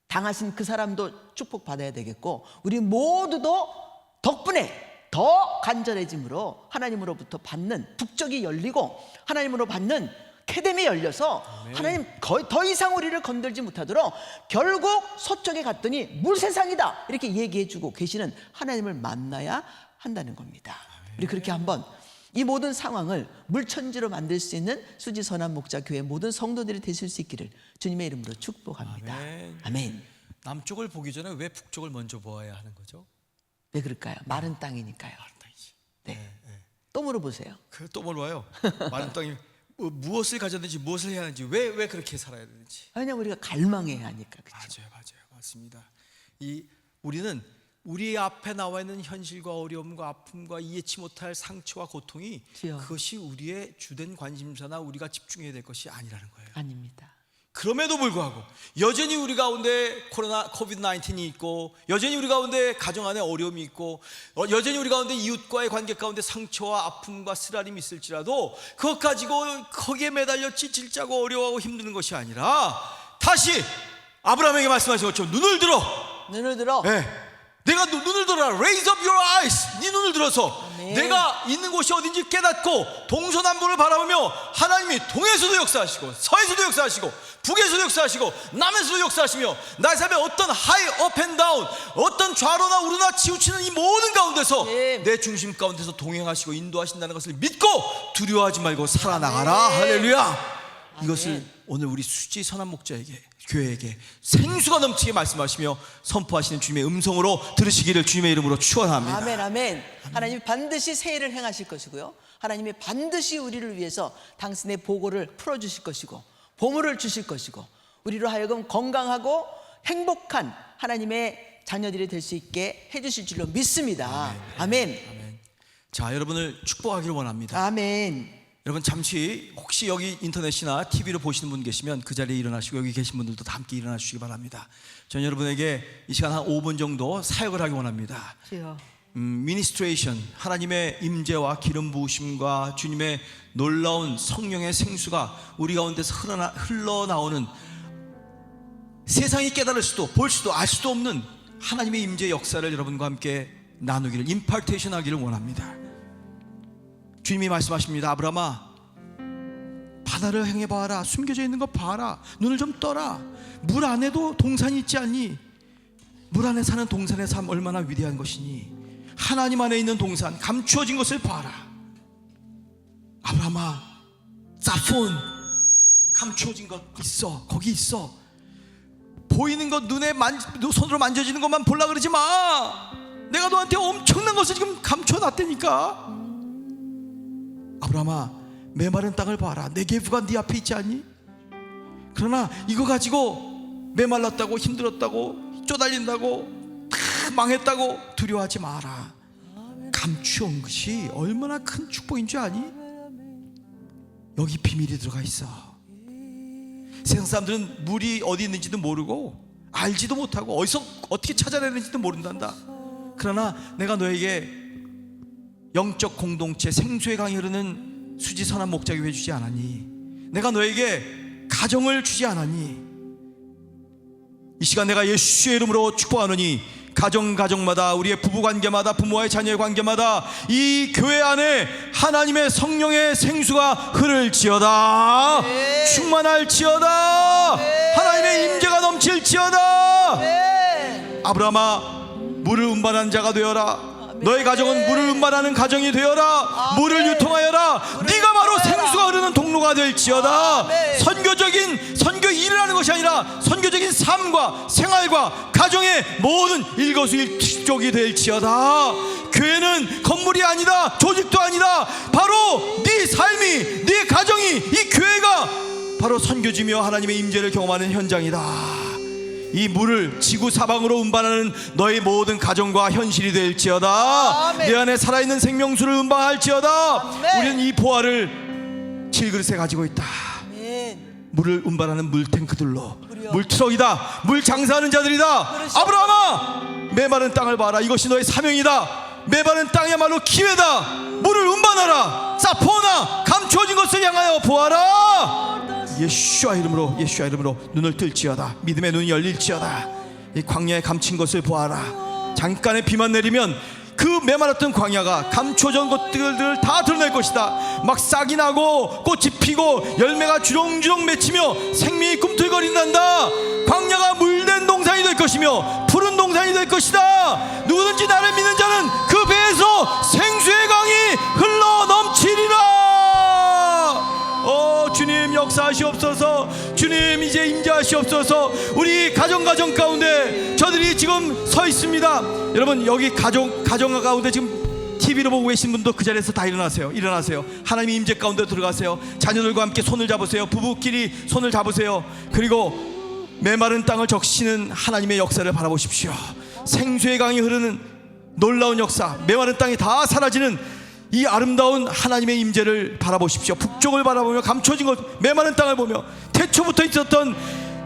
당하신 그 사람도 축복받아야 되겠고 우리 모두도 덕분에 더 간절해짐으로 하나님으로부터 받는 북쪽이 열리고 하나님으로 받는 캐뎀이 열려서 하나님 거의 더 이상 우리를 건들지 못하도록 결국 서쪽에 갔더니 물세상이다 이렇게 얘기해주고 계시는 하나님을 만나야 한다는 겁니다. 우리 그렇게 한번 이 모든 상황을 물천지로 만들 수 있는 수지선한 목자 교회 모든 성도들이 되실 수 있기를 주님의 이름으로 축복합니다. 아멘. 아멘. 남쪽을 보기 전에 왜 북쪽을 먼저 보아야 하는 거죠? 왜 그럴까요? 마른 땅이니까요. 땅이지. 네. 또 물어보세요. 또 물어봐요. 마른 땅이 무엇을 가졌는지 무엇을 해야 하는지 왜 그렇게 살아야 되는지. 왜냐하면 우리가 갈망해야 하니까. 그렇죠? 맞아요, 맞습니다. 우리는 우리 앞에 나와 있는 현실과 어려움과 아픔과 이해치 못할 상처와 고통이 주여. 그것이 우리의 주된 관심사나 우리가 집중해야 될 것이 아니라는 거예요. 아닙니다. 그럼에도 불구하고 여전히 우리 가운데 코비드-19이 있고 여전히 우리 가운데 가정 안에 어려움이 있고 여전히 우리 가운데 이웃과의 관계 가운데 상처와 아픔과 쓰라림이 있을지라도 그것 가지고 거기에 매달려 찢질 짜고 어려워하고 힘드는 것이 아니라 다시 아브라함에게 말씀하신 것처럼 눈을 들어. 네. 내가 눈을 들어라. Raise up your eyes. 네 눈을 들어서 아멘. 내가 있는 곳이 어딘지 깨닫고 동서남북을 바라보며 하나님이 동에서도 역사하시고 서에서도 역사하시고 북에서도 역사하시고 남에서도 역사하시며 나의 삶에 어떤 하이 업 앤 다운 어떤 좌로나 우로나 치우치는 이 모든 가운데서 아멘. 내 중심 가운데서 동행하시고 인도하신다는 것을 믿고 두려워하지 말고 살아나가라. 할렐루야. 이것을 오늘 우리 수지 선한 목자에게 교회에게 생수가 넘치게 말씀하시며 선포하시는 주님의 음성으로 들으시기를 주님의 이름으로 축원합니다. 아멘, 아멘. 하나님이 반드시 새해를 행하실 것이고요. 하나님이 반드시 우리를 위해서 당신의 보고를 풀어주실 것이고 보물을 주실 것이고 우리로 하여금 건강하고 행복한 하나님의 자녀들이 될 수 있게 해주실 줄로 믿습니다. 아멘. 아멘. 자, 여러분을 축복하기를 원합니다. 아멘. 여러분 잠시 혹시 여기 인터넷이나 TV로 보시는 분 계시면 그 자리에 일어나시고 여기 계신 분들도 다 함께 일어나 주시기 바랍니다. 저는 여러분에게 이 시간 한 5분 정도 사역을 하기 원합니다. 주여. 미니스트레이션 하나님의 임재와 기름 부으심과 주님의 놀라운 성령의 생수가 우리 가운데서 흘러나오는 세상이 깨달을 수도 볼 수도 알 수도 없는 하나님의 임재 역사를 여러분과 함께 나누기를 임파테이션 하기를 원합니다. 주님이 말씀하십니다. 아브라함아 바다를 향해 봐라. 숨겨져 있는 거 봐라. 눈을 좀 떠라. 물 안에도 동산이 있지 않니? 물 안에 사는 동산의 삶 얼마나 위대한 것이니 하나님 안에 있는 동산 감추어진 것을 봐라. 아브라함아 사폰 감추어진 것 있어. 거기 있어. 보이는 것 눈에 손으로 만져지는 것만 보려고 그러지 마. 내가 너한테 엄청난 것을 지금 감춰놨다니까. 아브라함아 메마른 땅을 봐라. 네게브가 네 앞에 있지 않니? 그러나 이거 가지고 메말랐다고 힘들었다고 쪼달린다고 다 망했다고 두려워하지 마라. 감추온 것이 얼마나 큰 축복인 줄 아니? 여기 비밀이 들어가 있어. 세상 사람들은 물이 어디 있는지도 모르고 알지도 못하고 어디서 어떻게 찾아내는지도 모른단다. 그러나 내가 너에게 영적 공동체 생수의 강이 흐르는 수지 선한 목자교회 주지 않았니? 내가 너에게 가정을 주지 않았니? 이 시간 내가 예수의 이름으로 축복하노니 가정마다 우리의 부부관계마다 부모와의 자녀의 관계마다 이 교회 안에 하나님의 성령의 생수가 흐를지어다. 충만할지어다. 하나님의 임재가 넘칠지어다. 아브라함아 물을 운반한 자가 되어라. 너의 가정은 물을 운반하는 가정이 되어라. 물을 유통하여라. 네가 바로 생수가 흐르는 통로가 될지어다. 선교적인 선교 일을 하는 것이 아니라 선교적인 삶과 생활과 가정의 모든 일거수일투족이 될지어다. 교회는 건물이 아니다. 조직도 아니다. 바로 네 삶이 네 가정이 이 교회가 바로 선교지며 하나님의 임재를 경험하는 현장이다. 이 물을 지구 사방으로 운반하는 너의 모든 가정과 현실이 될지어다. 아멘. 내 안에 살아있는 생명수를 운반할지어다. 아멘. 우리는 이 보화를 질그릇에 가지고 있다. 아멘. 물을 운반하는 물탱크들로, 물트럭이다, 물 장사하는 자들이다. 아브라함아, 메마른 땅을 봐라. 이것이 너의 사명이다. 메마른 땅이야말로 기회다. 물을 운반하라. 사포나 감추어진 것을 향하여 보아라. 예수와 이름으로, 예수와 이름으로 눈을 뜰지어다. 믿음의 눈이 열릴지어다. 이 광야에 감춘 것을 보아라. 잠깐의 비만 내리면 그 메마랐던 광야가 감춰진 것들을 다 드러낼 것이다. 막 싹이 나고 꽃이 피고 열매가 주렁주렁 맺히며 생명이 꿈틀거린단다. 광야가 물된 동산이 될 것이며 푸른 동산이 될 것이다. 누구든지 나를 믿는 자는 그 배에서 생수의 강이 흘러 넘치리라. 주님 역사하시옵소서. 주님 이제 임재하시옵소서. 우리 가정 가운데 저들이 지금 서 있습니다. 여러분, 여기 가정 가운데 지금 TV로 보고 계신 분도 그 자리에서 다 일어나세요. 하나님의 임재 가운데 들어가세요. 자녀들과 함께 손을 잡으세요. 부부끼리 손을 잡으세요. 그리고 메마른 땅을 적시는 하나님의 역사를 바라보십시오. 생수의 강이 흐르는 놀라운 역사, 메마른 땅이 다 사라지는 이 아름다운 하나님의 임재를 바라보십시오. 북쪽을 바라보며 감춰진 것, 메마른 땅을 보며 태초부터 있었던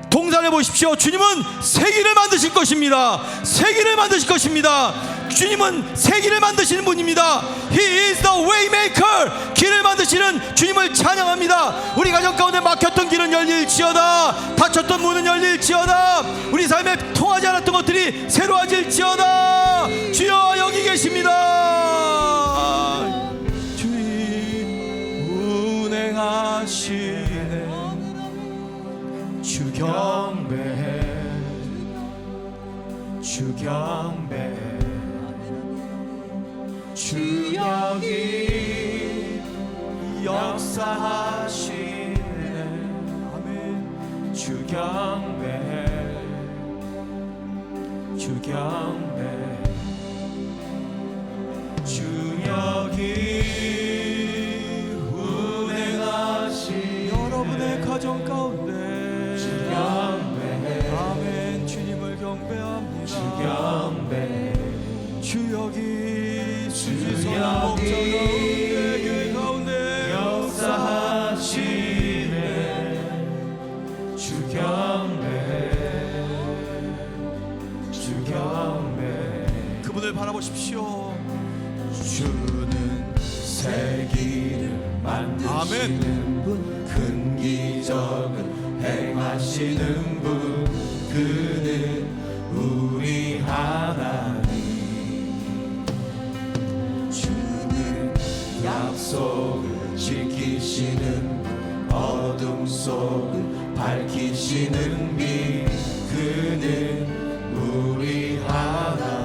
동산을 보십시오. 주님은 새 길을 만드실 것입니다. 새 길을 만드실 것입니다. 주님은 새 길을 만드시는 분입니다. He is the way maker. 길을 만드시는 주님을 찬양합니다. 우리 가정 가운데 막혔던 길은 열릴지어다. 닫혔던 문은 열릴지어다. 우리 삶에 통하지 않았던 것들이 새로워질지어다. 주여 여기 계십니다. 주님 운행하시네. 주 경배, 주 경배. 주 여기 역사하시네. 아멘. 주 경배, 주 경배. 주 여기 운행하시네. 여러분의 가정 가운데 아멘. 주님을 경배합니다. 주 경배. 주 여기 수지선 목자 가운데 교회 가운데 역사하시네. 주 경배, 주 경배. 그분을 바라보십시오. 주는 새 길을 만드시는 분, 큰 기적을 행하시는 분, 그는 우리 하나님. 주는 약속을 지키시는 분, 어둠 속을 밝히시는 빛, 그는 우리 하나님.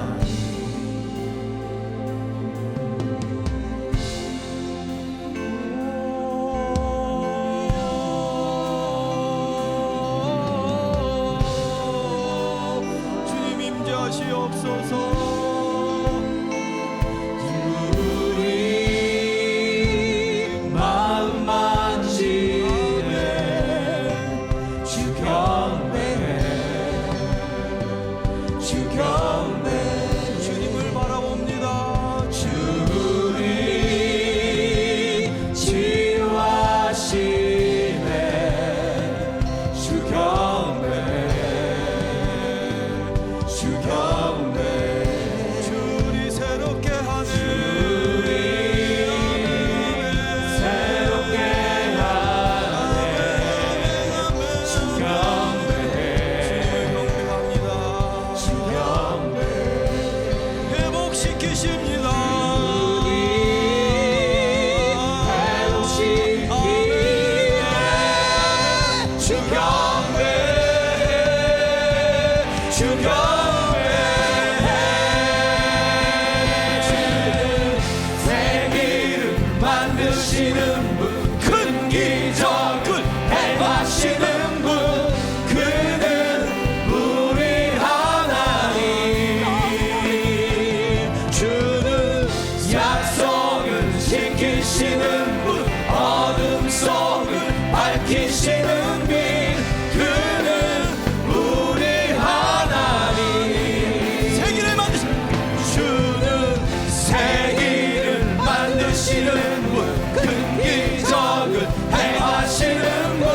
큰 기적을 행하시는 분,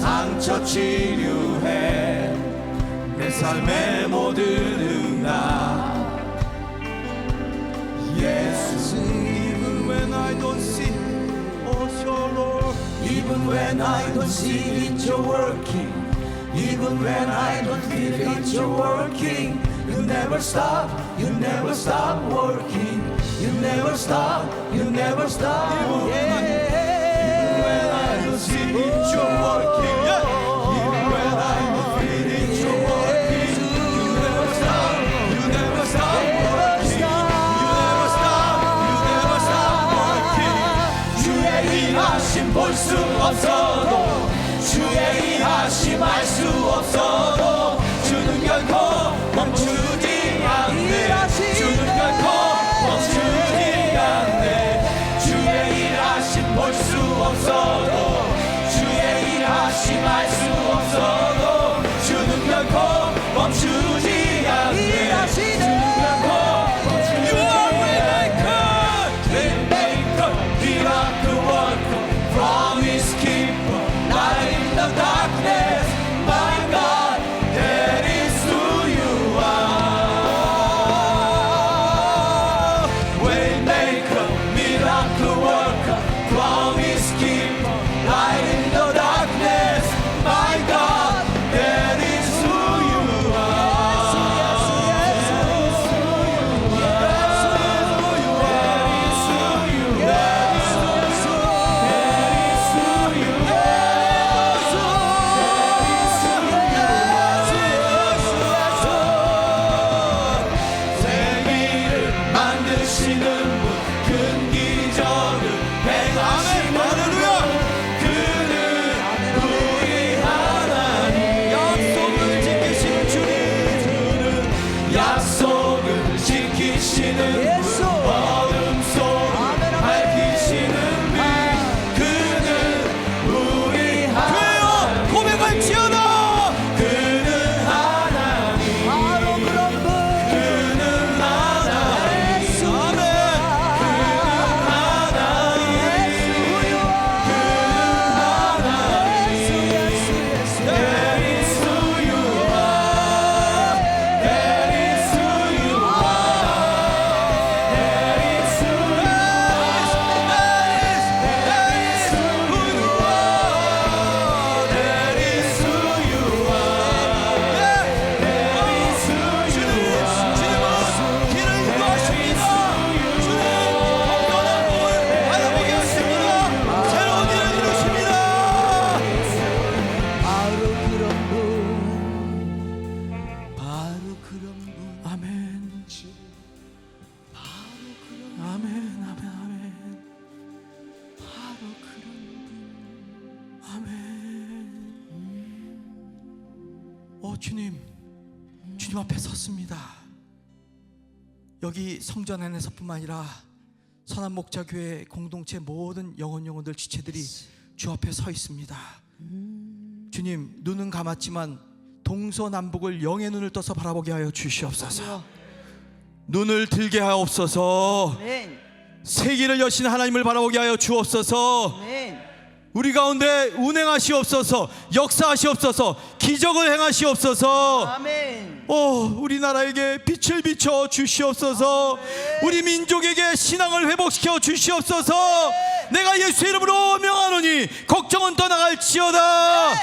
상처 치료해 내 삶의 모든 응답 예수 Even when I don't see oh your Lord Even when I don't see it you're working Even when I don't feel it you're working You never stop working You never stop Even when I don't see it you're working Even when I don't feel it you're working You never stop working You never stop working 주의 일하심 볼 수 없어도 주의 일하심 알 수 없어도 주는 결코 멈추지 않네 주는 결코 멈추지 않네 주의 일하심 볼 수 없어도 주의 일하심 알 수 없어도 주는 결코 멈추지 않네 주는 결코 멈추지 않네 Waymaker, miracle worker, promise keeper, light in the darkness my God, that is who you are Waymaker, miracle worker, promise keeper, light in the darkness my God, that is who you are 세계를 만드시는 분 큰 기적을 행하시는 분 그는 우리 하나님 약속을 지키시는 주님 약속을 지키시는 분 어둠 속을 밝히시는 빛 그는 우리 하나님 고백할지어다 그는 하나님 바로 그런 분 그는 하나님 아멘 주님 앞에 섰습니다. 여기 성전 안에서뿐만 아니라 선한 목자교회 공동체 모든 영혼들 지체들이 주 앞에 서 있습니다. 주님 눈은 감았지만 동서남북을 영의 눈을 떠서 바라보게 하여 주시옵소서. 눈을 들게 하옵소서. 세계를 여신 하나님을 바라보게 하여 주옵소서. 우리 가운데 운행하시옵소서. 역사하시옵소서. 기적을 행하시옵소서. 아멘. 우리나라에게 빛을 비춰 주시옵소서. 우리 민족에게 신앙을 회복시켜 주시옵소서. 내가 예수의 이름으로 명하노니 걱정은 떠나갈지어다.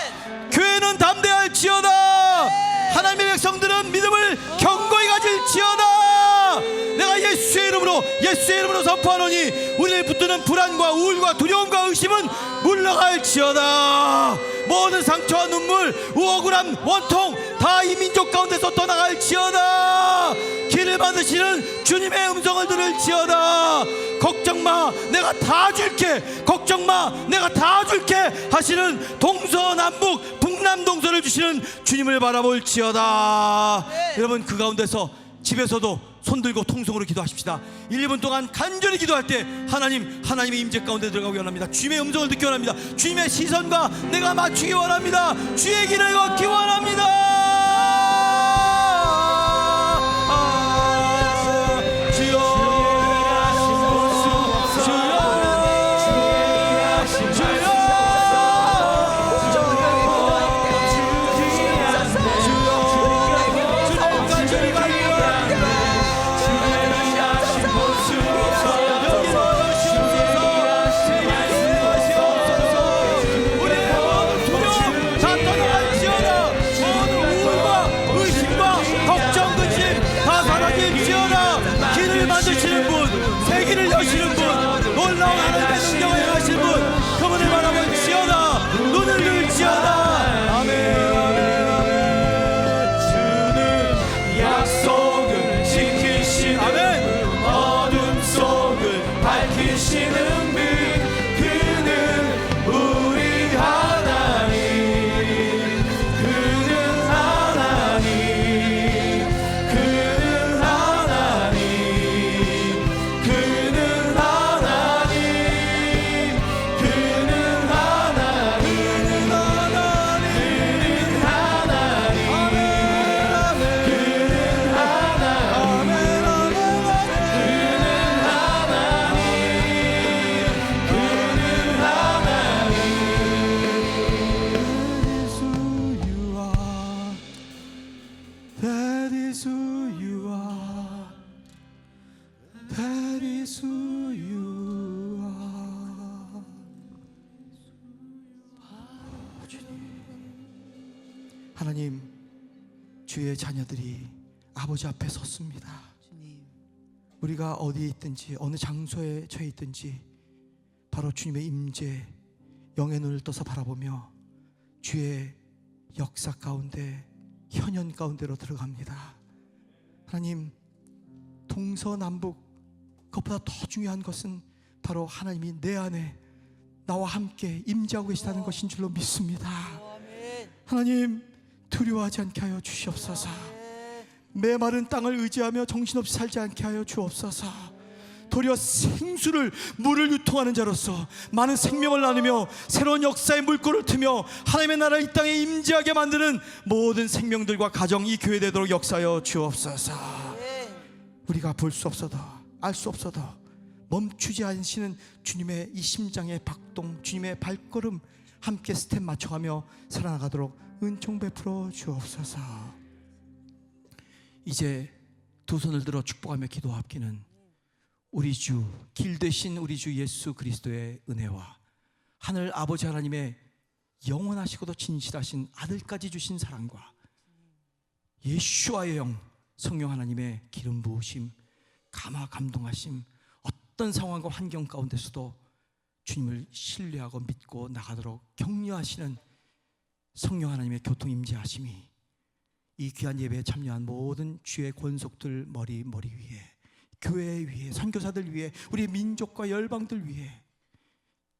교회는 담대할지어다. 하나님의 백성들은 믿음을 견고히 가질지어다. 내가 예수의 이름으로 선포하노니 우리를 붙드는 불안과 우울과 두려움과 의심은 물러갈지어다. 모든 상처와 눈물, 억울함, 원통 다 이 민족 가운데서 떠나갈지어다. 길을 만드시는 주님의 음성을 들을지어다. 걱정마 내가 다 줄게, 걱정마 내가 다 줄게 하시는 동서남북 북남동서를 주시는 주님을 바라볼지어다. 여러분 그 가운데서 집에서도 손들고 통성으로 기도하십시다. 1분 동안 간절히 기도할 때 하나님의 임재 가운데 들어가기 원합니다. 주님의 음성을 듣기 원합니다. 주님의 시선과 내가 맞추기 원합니다. 주의 길을 걷기 원합니다. 주여 나의 소유아. 하나님, 주의 자녀들이 아버지 앞에 섰습니다. 주님. 우리가 어디에 있든지 어느 장소에 처해 있든지 바로 주님의 임재, 영의 눈을 떠서 바라보며 주의 역사 가운데, 현현 가운데로 들어갑니다. 하나님, 동서남북, 그것보다 더 중요한 것은 바로 하나님이 내 안에 나와 함께 임재하고 계시다는 것인 줄로 믿습니다. 아멘. 하나님, 두려워하지 않게 하여 주시옵소서. 메마른 땅을 의지하며 정신없이 살지 않게 하여 주옵소서. 도리어 생수를, 물을 유통하는 자로서 많은 생명을 나누며 새로운 역사의 물꼬를 트며 하나님의 나라 이 땅에 임재하게 만드는 모든 생명들과 가정, 이 교회 되도록 역사하여 주옵소서. 우리가 볼 수 없어도, 알 수 없어도 멈추지 않으시는 주님의 이 심장의 박동, 주님의 발걸음 함께 스텝 맞춰가며 살아나가도록 은총 베풀어 주옵소서. 이제 두 손을 들어 축복하며 기도합기는 우리 주, 길 되신 우리 주 예수 그리스도의 은혜와 하늘 아버지 하나님의 영원하시고도 진실하신 아들까지 주신 사랑과 예수와의 영, 성령 하나님의 기름 부으심, 감화 감동하심, 어떤 상황과 환경 가운데서도 주님을 신뢰하고 믿고 나가도록 격려하시는 성령 하나님의 교통 임재하심이 이 귀한 예배에 참여한 모든 주의 권속들 머리 위에, 교회 위에, 선교사들 위에, 우리 민족과 열방들 위에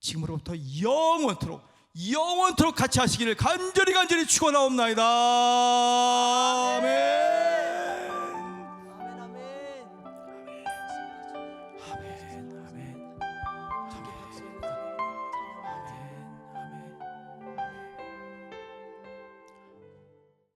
지금으로부터 영원토록 같이 하시기를 간절히 축원하옵나이다. 아멘.